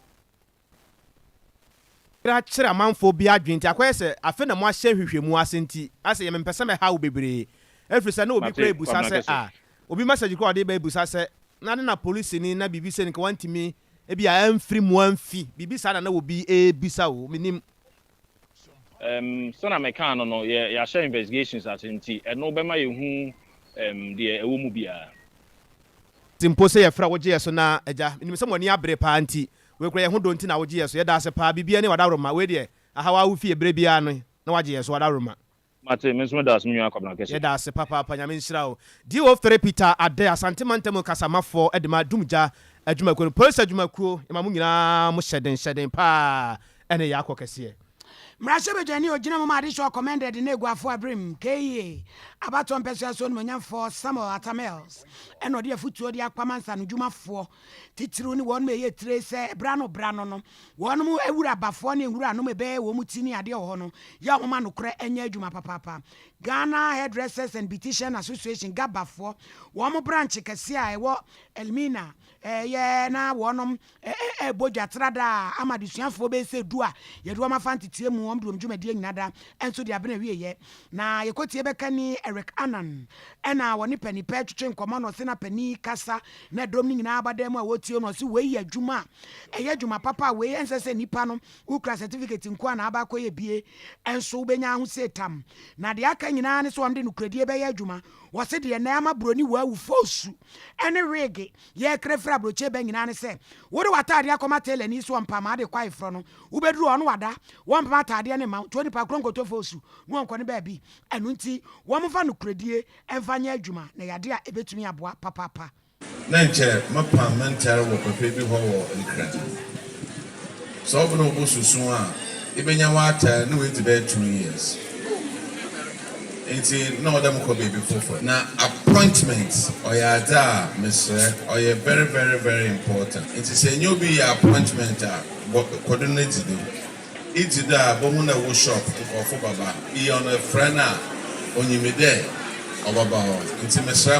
kire amanfo bi adwenti akoyese afi na mo ahye hwehwemu asenti ase ye mempese me ha wo bebre efrisa na obi kra ebusa se obi message ko ode ba ebusa se na police ni na bibi se ni ka wantimi ebi a amfiri mu amfi bibi sa na obi ebisa wo minim so na meka no ya share investigations atenti eno be ma yehu de ewo mu bia timpo se ye fra wo je so na eja minim se mo ni abre pa anti we kura ye ho donti na wo je so ye da se pa bibia ne wadaroma we de ahawa wo fie bre bia no na waje ye so wadaroma mate menso da asmu akobna kese ye da se papa nyame nshira wo DO3 Peter Ade asante mantem kasamafo edema dumja adwumakuo police adwumakuo ema mu nyina mo hyeden pa ene ya akokese Mrashe bejani ogina mo made show commended na eguafo abrim keye abaton pese so no nyamfo Samuel Atamels eno de afutuo de akwamansa no dwumafo titiru ni won me ye tire se brano no won mu ewura bafo na ewura no me be wo mu tini ade ho no ya mo ma no kre enya adwuma papa Ghana Hairdressers and Beautician Association gabafo wo mo branch kese a ewo Elmina ye na wonom bojwa trada amadesuafo be se dua ye do ma fantiti tie mu om dum dwumadi nyinada enso de abena wieye na yekotie beka ni Eric Anan ena woni pani pa twetwe nkoma no se na pani kasa na dom ni nyina abadam a wotie no se we adwuma eye adwuma papa we ensese nipa no ukra certificate nko na aba koye bie enso ubenya ho setam na de aka nyina ne so amde no kradie be ye adwuma wo se de na ama broni wa wu fosu ene rege ye krefra broche be nyina ne se wo de watade akoma tele ni so mpa ma de kwai fro no ubedru ono wada wo mpa atade ne ma 20 pa kronkoto fosu no onko ne ba bi enu nti wo mfa no kradie emfanya adwuma na yade a ebetumi aboa papa na nche mapa mentare wo papa bi ho wo nkra so obo no bosusu a ibenya wata no wait be 2 years enti no dem ko be before na appointment oyada Mr. oye very very very important enti say nyo be appointment a coordinate do iti da bomu na wo shop of baba e on a friend a onyimide obaba ho enti Mr.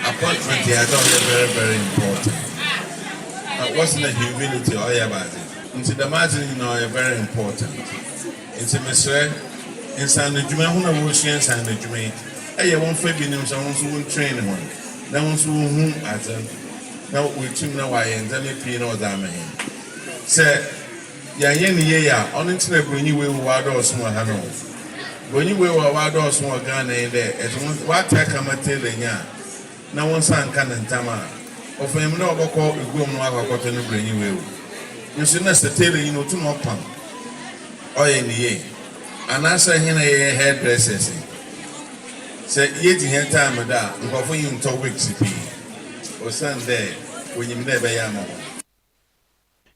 appointment here very very important what's the humility about it into the margin very important into Mr. inside the juma who na wo hia inside the juma eye won fa bi nim so won so won train one na won so hu atan na we tum na wa yen da me pii na oda ma hen say ya yen ye ya on ntina broni we wa do so ha no broni we wa do so ga na yin de eto wa ta kama tele nya na won san kan ntama ofem na oboko egum no akwakoto no broni we o nso na se tele yin otu no pam oye ni ye anasa hina ye hairdressers say ye di hen time da nkofo yin to weeks pi o san there when you never ya mo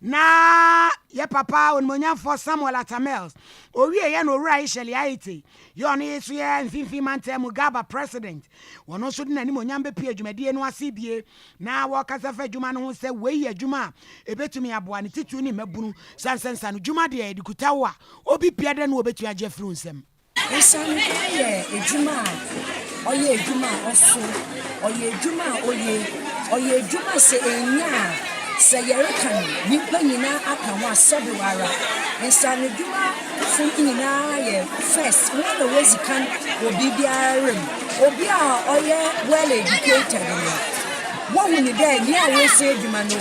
na ye papa on monya for Samuel Atamels owie ye no rai sheli aiti yo ne yesu ye mfimfi mantem Gaba president wono so de nani monya be pie adwumadie no asebie na wo kasa fa adwuma no ho se we adwuma ebetumi aboa ne titu ni mabunu sansansa no adwuma de e dikuta wo a obi pia de no obetu agye fru nsem esan ye adwuma oye adwuma oso oye adwuma oye adwuma se enya say American, you playing aka wa sobewara. And stand duma funina first. One of the ways you can be room. Obia oye well educated. One when you there, yeah, we say Jumano,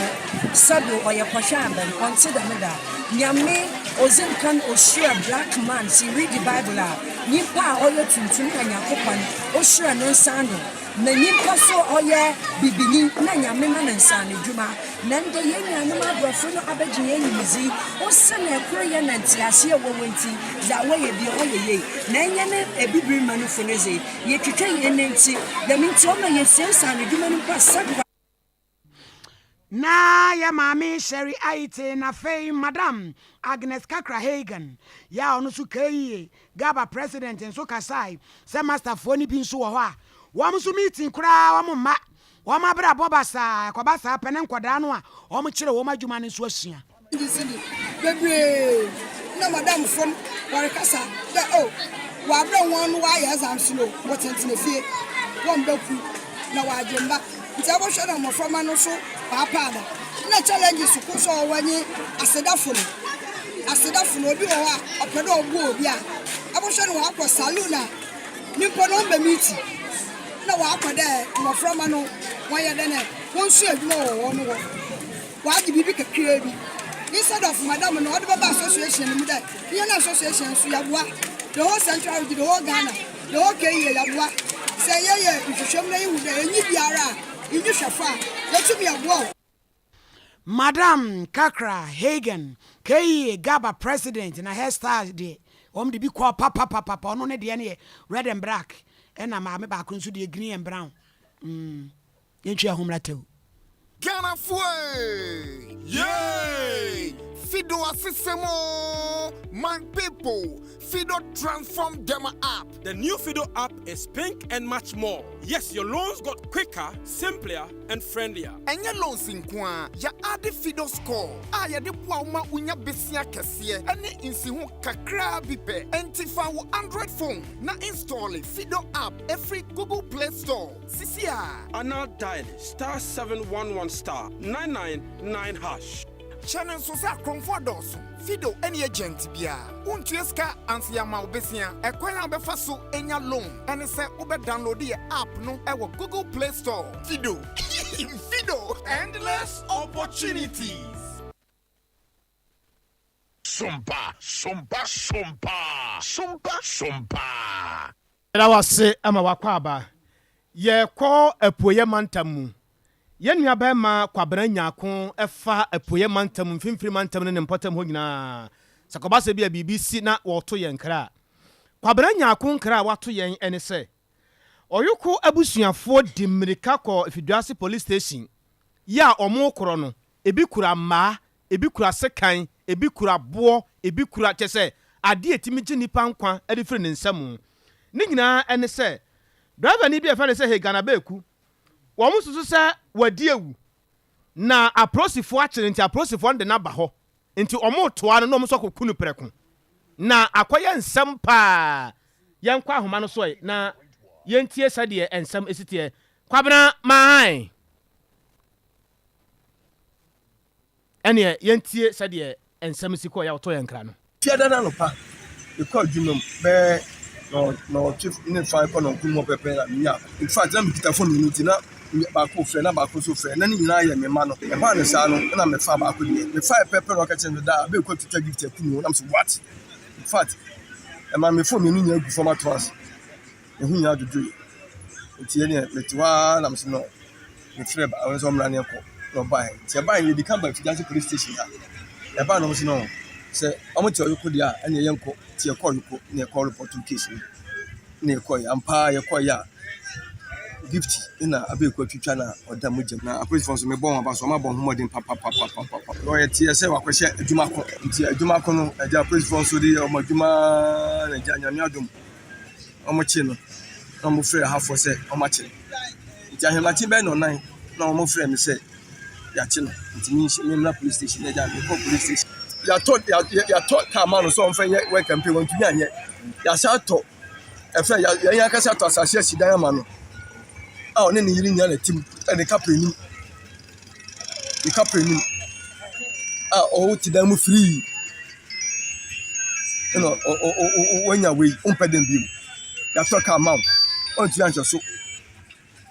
Sabu or your Pashamba, consider me that. Yame, Ozim can Oshua black man, see read the Bible. Nipa oyo tuntun and Yakopan, Oshua no sando. Na nyimpa so oye bibini na nyame ma nsane dwuma na nde yenya no mabrofo no abegye yenyimizi o se na ekro ye na ntiase wo wonti za wo ye bi oye na enya ne ebibiri manufo ne ze ye twetwe ye ne nti da minti o ma ye sensane dwuma no pasa na ya mami Sherry Aite na fei Madam Agnes Kakra Hagen ya onu su kai Gaba president enso kasai se master foni bi nso wo ho a wamusu meeting kura wamma wamabra bobasa kwabasa pene nkoda no a omchire wo madwuma ne so asua bebre na madam from warekasa da oh wa bra won no wa ya exam slow wotentene fie won baku na wa agenda nti abosho na mo from no so papa da na challenges ku so wanyi asedafo no obi wo a opedo obu obi a abosho no wa akọ saloon a nimpo no mba meeting na wa akode mo from no won ye dene won su adwuma wo no wa gi bibi kakra bi instead of madam no the association mu da you na association su yaboa the whole central the whole Ghana the whole Kenya yaboa say ye nhwehwem na yiwu da enyi biara inyi hwefa letumi yaboa Madam Kakra Hagen Keye Gaba president na hairstyle de de bi kwa papa ono ne de ne red and black ena ma me ba ko nso de green and brown yentwa homratew Ghana fue yay Fido Asisemo my people Fido transformed them app. The new Fido app is pink and much more. Yes, your loans got quicker, simpler, and friendlier. And your loans in Kwa, ya add the Fido score. Ya de Pwauma unya besia kesie. And the insihu kakra bipe. And tifa Android phone. Na install it Fido app every Google Play Store. CCR. And now dial *711*999#. Shannon Sosa Cromfordos, Fido, any agent bia. Untueska Ansiama Obesia, a Quena Befaso, Enya loan, and it's a Uber download the app no our Google Play Store. Fido, Fido, endless opportunities. Sompa. That was say, Ama Wakwaba. Ye call a poye mantamu. Yen Yabema, Quabranya con, Efa, a poye mantam, Finfree mantam, and important hogna. Sakobasa be a BBC na or to yankra. Quabranya con cra what to yang and say. Or you call Abusian for Dimirikako if you dress police station. Ya or more corono, Ebikura ma, Ebikura sekai, Ebikura bo, Ebikura tese, a dear timidity nipankwa, a different in some. Nigna and say, driver need be a fellow say, hey, Ganabeku. Wamu susu say wadieu na aprosifo akire nti aprosifo nde na ba ho nti omo toa no so kokunu preku na akoye nsem pa yenkwa ahoma no so na yentie sade ensem esitie kwabena mai ene yentie sade ensem siko ya to yenkra no fiada na no pa e ko adwumam be no chief ne fa ko no kumo pepe na nya in fact am kita phone ni ti na baako frɛ na baako so frɛ na ne nyinaa yɛ me ma no e ba ne saa no na me fa baako de me fa pepper no ka kyɛn no da be ko tuta gift akunu na so what in fact e ma me phone ni nya gu format trans e hu nya dodo nti ne me tiwa na me so no me frɛ ba won so mra ne ko no ba he ti ba ye di kan ba fijanse police station ha e ba no so no sɛ omo ti oyoko dia ene ye nko ti e ko oyoko ne ko report case ne ko ampa ye ko ya gift ina abekwa twitwa na oda mujam na police force me bon aba so ma bon homodin papa no ye tie se wakwehye adwuma ko nti adwuma ko no aja police force di o madwuma na janyame adum o mo chi no na mo frɛ ha for se o ma chi nti ahemati be no nan na o mo frɛ me se ya chi no nti me na police station na ja me ko police station ya to ka ma no so on fe we campaign won tumi anye ya sha to e fe ya kasa to asase asidan ma no oh ne yiri nya na tim e kapeni oh ti da mu free no wanya we umpeden bi ya to ka ma on ti ancho so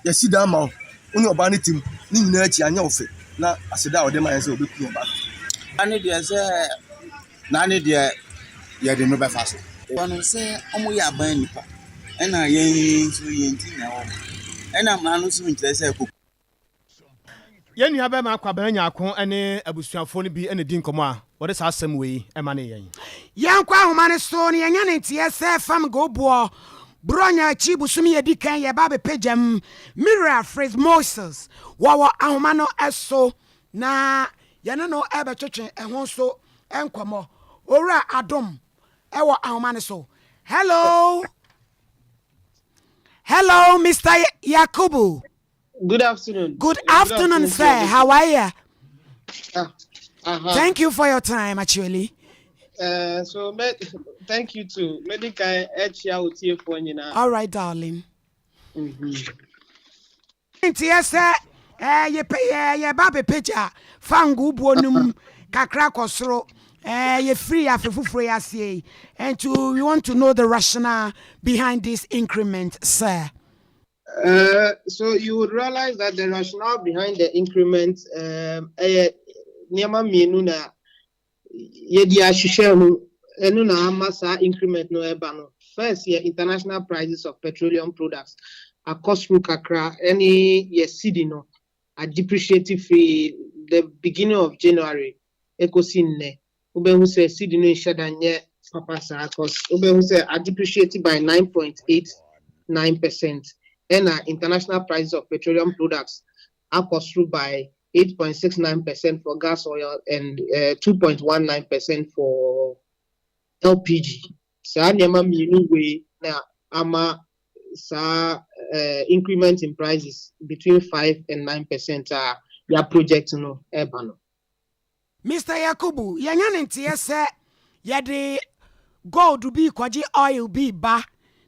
ya si da ma onye oba ne tim ni nyina achi anya ofe na aseda ode ma yense obeku oba ani de se na ani de ya de no be fa so wonu se omo ya ban nipa na yen so yen ti na o ena manu so nkyere se ko yen nua be ma Kwabena akon ene abusuafo no bi ene di nkomo a wode sa asem we e ma ne yen kwa ahoma ne so ne yen ne tie se fam go bo bronya chi busumi ye dikan ye ba be pejam Mira Phrase Moses wo ahoma no eso na yen no e be twetwe ehon so enkomo owura adom e wo ahoma ne so hello Mr. Yakubu. Good afternoon. Good afternoon, sir. How are you? Thank you for your time, actually. Thank you too. All right, darling. Yes, sir. You pay your baby picture. Fangu bonum kakra kosro. You free free and we want to know the rationale behind this increment, sir. So you would realize that the rationale behind the increment niama mienu na yedi ahihwe enu na amasa increment no eba no. First, international prices of petroleum products across kakra any cedi no a depreciative free the beginning of January ekosinne Ubehu says cedi no shadanye papa sa cause Ubehu say are depreciated by 9.89%. And international prices of petroleum products are cost through by 8.69% for gas oil and 2.19% for LPG. So anyama minu we na ama sa increment in prices between 5 and 9% are ya project no ebano. Mr. Yakubu, yanyan ntie se yade gold bi kwaji oil bi ba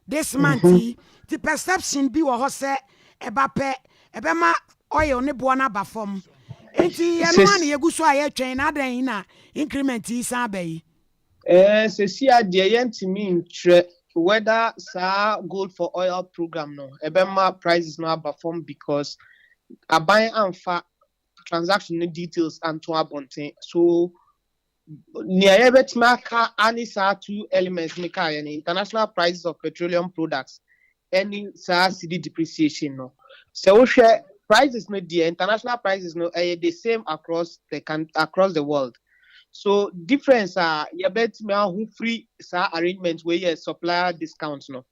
this month. The perception be wo se eba pe ebe ma oil ne bo na ba fom enti ya no an yegu so aye twen na dan na increment yi san ba yi se si ade yentimi ntre whether sa gold for oil program no ebema prices no perform because aban amfa transaction details and to abonten so near betimaka any sa two elements make any international prices of petroleum products any sa city depreciation no so share prices no the international prices no the same across the world. So difference you bet me who free sa arrangement where you supplier discounts no.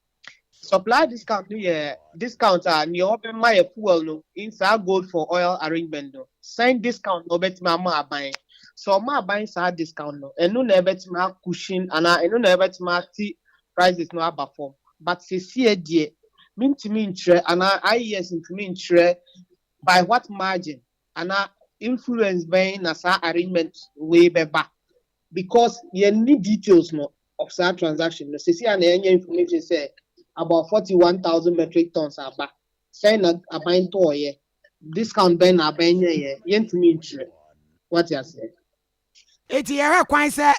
Supplier discount no discount near open my fuel no inside gold for oil arrangement no. Sign discount no bet me buying. So ma buying sa discount no. And no bet me cushion and no bet me prices no perform. But see dear mean to me and yes into me by what margin and influence by nasa arrangement way back because you need details no of that transaction. No, see and any information say about 41,000 metric tons are back. Say na buying to discount ben na buying to me what you say. Eti yere kwan say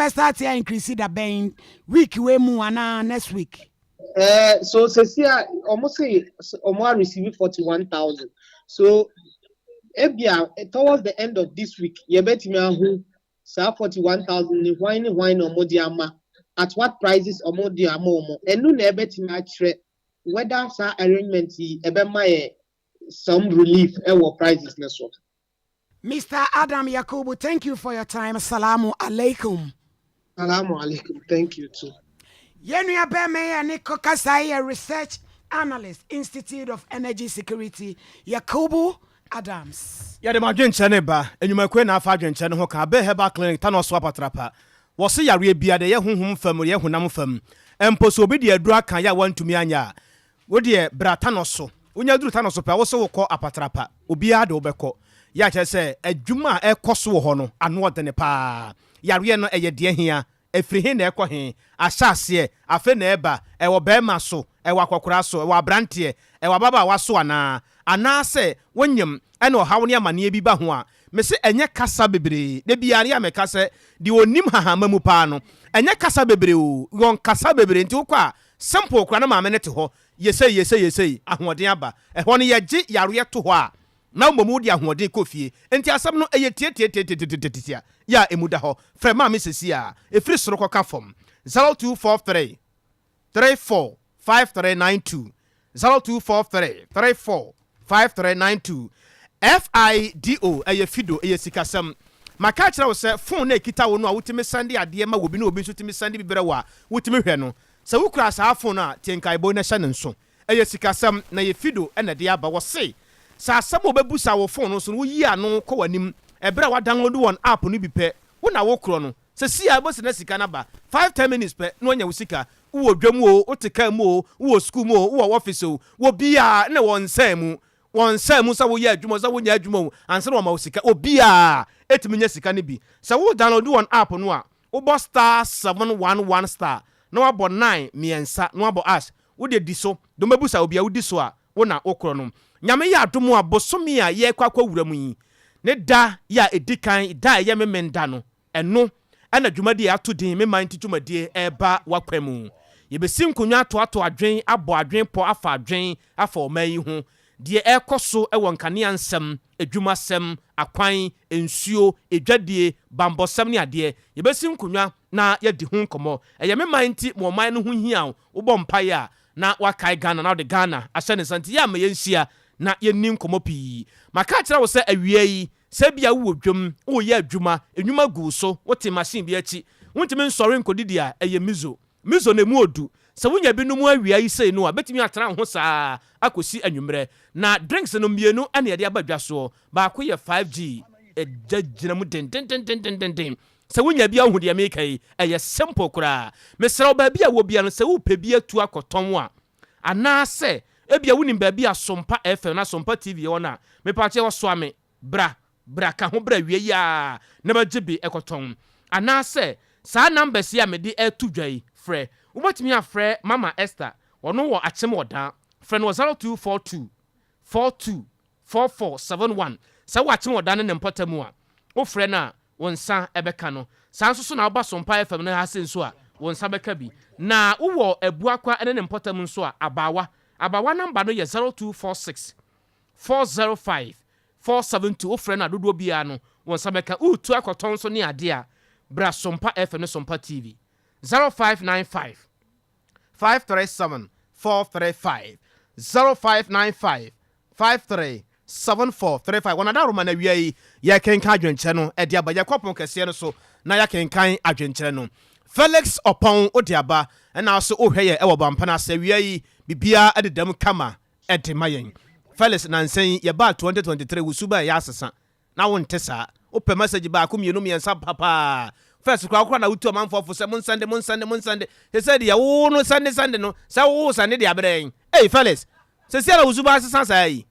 start here increase the ben week we mu ana next week. So see almost say almost receiving 41,000. So towards the end of this week, you bet me who 41,000 why no more diama at what prices or more diama and no bet me whether sa arrangement my some relief our prices next one. Mr. Adam Yakubu, thank you for your time. Assalamu alaikum. Assalamu alaikum. Thank you too. Yenua Beme Niko Kasai, research analyst, Institute of Energy Security, Yakubu Adams. Ya de madwen chene ba enyuma kwe na afa adwen chene ho ka be heba clinic ta no so apatrapa wo se yare bia de ye honhom fam ye honam fam empo so obi de adura kan ya wantumi anya wo de brata no so onya duru ta no so pa wo se wo kọ apatrapa obi a de obekọ ya che se adwuma ekoso wo ho no ano de ne pa yare no eye de hia efiri he na ekọ he ahyase afe na eba ewo be ma so ewo akokora so ewo abrante ewo baba waso ana se wonyem ene ohawo ne amane bi ba ho a me se enye kasa bebre de biare ya me kasa di onim hahama mu pa no enye kasa bebre o yon kasa bebre nti ukwa simple kura na ma ne te ho yesei ahoden aba eho ne yeje yare to ho a na momu di ahoden kofie nti asam no eye tie ya emuda ho frema me sesi a efiri soro koka fom 0243 34 5392 0243 34 5392 FIDO eye fido eye sikasam maka kira wo se phone na ekita wo no a wutimi sande ade ma wobi na obi so timi sande bibere wa wutimi hwe no se wukura sa phone a tenkai bo na hye ne nso eye sikasam na ye fido ena de aba wo se sa asam obebusa wo phone no so wo yi ano ko wanim ebere wa download one app no bi pe wo na wo kro no se si a bo se na sika na ba 5-10 minutes pe no anya wo sika wo dwam o wo teka mu o wo school mu o wo office o wo bia na won sam mu sa wo ye adwuma sa wo nya adwuma anse no ma wo sika obia etimi nya sika ne bi sa wo download one app no a wo bo star 711 star no abo 9 miensa no abo ash wo de di so do mabusa obia wo di so a wo na okro no nyame ya adomo abosomi a ye kwakwa wura mu yi ne da ya edikan da ye memenda no eno ana dwumadi ato din me man titwumadi eba wakwemu yebesim kunwa to adwen abo adwen po afa adwen afa omayi ho de ekoso ewo nkane ansem edwumasem akwan ensuo edwadie bambosem ne ade yebesim kunwa na yedi ho nkomo eye me man ti mo man no ho hia wo bom paye na wakai Ghana na de Ghana asane santi ya ma yensia na yenni nkomo pi maka kira wo se awie yi se bia wo dwom wo ye adwuma enwuma gu so wote machine bi achi wontimi nsori nkodidi a eye mizo na mu odu se wonya bi no mu awia yi sei no a betimi atra ho saa akosi anwumre na drinks no mienu ane ye de abadwa so ba ko ye 5G ejajina mu den se wonya bi ahu de mekai eye simple kura mesra ba bia wo bia no se wo pe bia tu akoton a ana se ebia wonim ba bia Sompa FM na Sompa TV ona me pa che wo so ame bra ka ho bra wie ya na ba gibe ekoton ana se sa numbers ya me de etu dwai frɛ wobotimi afrɛ Mama Esther wono wo akyem oda frɛ no 0242 42 4471 sɛ wakyem ɔda ne mpɔta mu a wofrɛ no a wo nsa ɛbɛka no saa nso so na woba Sompa FM no ha se nso a wo nsa bɛka bi na wowɔ abuakwa ne mpɔta mu nso a abawa number no yɛ 0246 405 472 wofrɛ no a dodoɔ biara no wo nsa bɛka wotu akɔtɔ nso ne ade a bra Sompa FM ne Sompa TV 0595 537 435 0595 537435 wana da roma na wia yi ya kenkan adwenkyɛ no ɛde aba yakɔpon kɛseɛ no so na ya kenkan adwenkyɛ no Felix Opon odiaba ɛna so ohwɛ yɛ ɛwɔ bampana sɛ wia yi bibia ɛdedam kama ɛde mayen Felix nansen yɛ ba 2023 wusuba ya asesa na wonte saa opɛ message ba ko mienu miensa papa first kwa na wutu amanfo sɛ mon sande he said ya wo no sande no sɛ wo sande de abrɛn hey Felix sɛ sia na wusuba asesa saa yi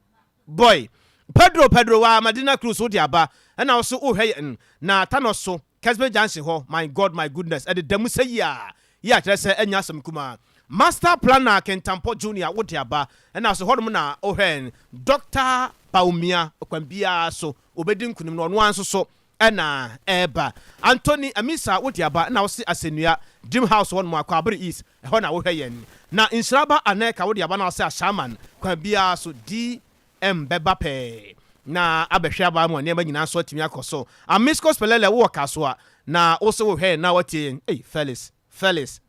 boy Pedro wa Madina Cruz odiaba ɛna so ohwɛ na tano so Kesbe Jansi ho my goodness ɛde dam sɛ ya kyerɛ sɛ anya asɛm kuma Master Planner Kentampo Junior odiaba ɛna so hodom na ohwɛ Dr. Paumia okwambia so obedin kunim no ɔno anso so ɛna ɛba Anthony Amisa odiaba na wo se asenua Dream House one mo akwabere East ɛhɔ na wohwɛ yɛn na Insraba Aneka odiaba na wo se Shaman kwambia so Beba pe na abehwe aba mo ne ma nyina so atimi akoso Amisco Spelele wo kaso a na wo se wo hwe na watie hey Felix Felix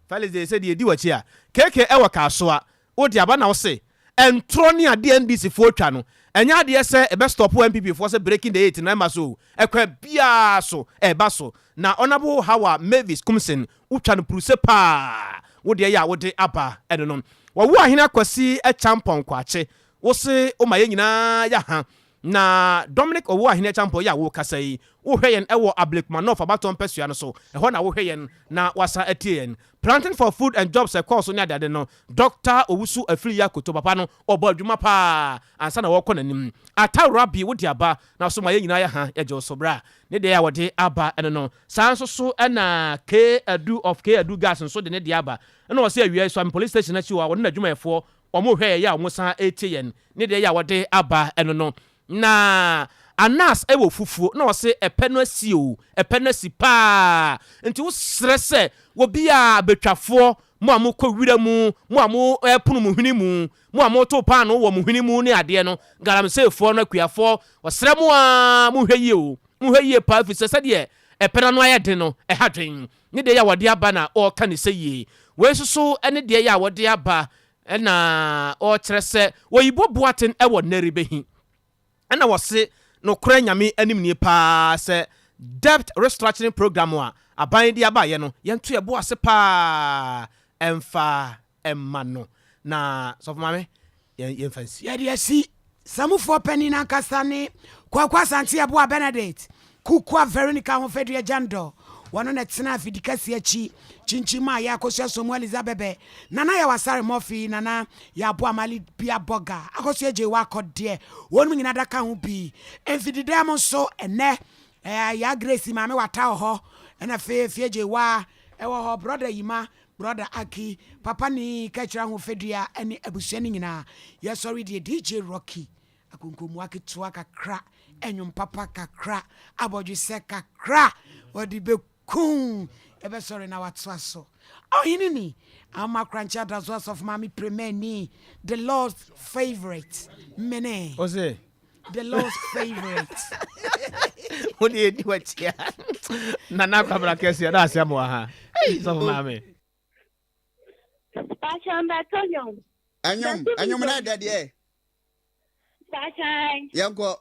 they said ye di wachi a keke e wo kaso a wo di aba na wo se entro ne ade NDC fo twa no enya ade se e be stop MPP fo se breaking the 8 na ma so ekwa bia so e ba so na honorable Hawa Mavis Kumsen utwa no pruse pa wo de ya wo de aba eno no wo ahina kwasi e champion kwache wo se o ma ye nyina ya ha na Dominic owo ahine champion ya wo kasa yi wo hwe yen ewo Ablikman of abaton pesua no so ehɔ na wo hwe yen na wasa atie yen planting for food and jobs e course ne adade no Dr. Owusu Afiri Yakoto papa no obo adwuma pa ansa na wo kɔ nanim Atawrabi wo diaba na so ma ye nyina ya ha ya je osobra ne de ya wo de aba eno no san so na K Adu gas so de ne de aba na wo se awia so am police station na chi wo na adwuma efo omo hwe ya omo san etie yen ne de ya wo de aba eno no na anas ewo fufuo na wose epe no asi pa nti wo srese wo bia betwafo mo amukɔ wira mu mo amu epunu mu hwini mu mo amu to pa no wo mu hwini mu ne ade no galamsefo no akuafo wosre mo a mo hwɛ yie pa fi sese de epe no ayɛ no hadwen ne de ya wode aba na o ka ne sɛ we susu ene de ya wode aba na o kyerɛ sɛ oyibo boaten ewo nari behi ɛna wɔse no kora nyame anim nie pa sɛ debt restructuring program a aban di aba ye no yɛnto yɛ bo ase pa ɛmfa ɛma no na so for mame yɛmfansi yɛde asi samufo pani na nkasa ne kwakwa sante abo Benedict kukwa Veronica ho fedua jando wono na tena afidikasi achi chinchima ya akosua somu Elizabeth nana ya wasare mofi nana ya abo amali bia boga akosua je wa kodde wonu nyina daka ho bi enfidide mo so ene ya Grace mame wata ho ena fe je wa ewo ho brother Yima brother Aki papa ni kachira ho fedua ene abusua ni nyina ya sorry the DJ Rocky akonkomu aketua kakra enyum papa kakra abodju se kakra odi be kun ebe sorry na watwa so yinini ama krancha dazo of mami premeni the Lord's favorite mene ose the Lord's favorite odi edi watia nana kwabra kesi da asem wa ha so mami anyum na dade Sashine. Yanko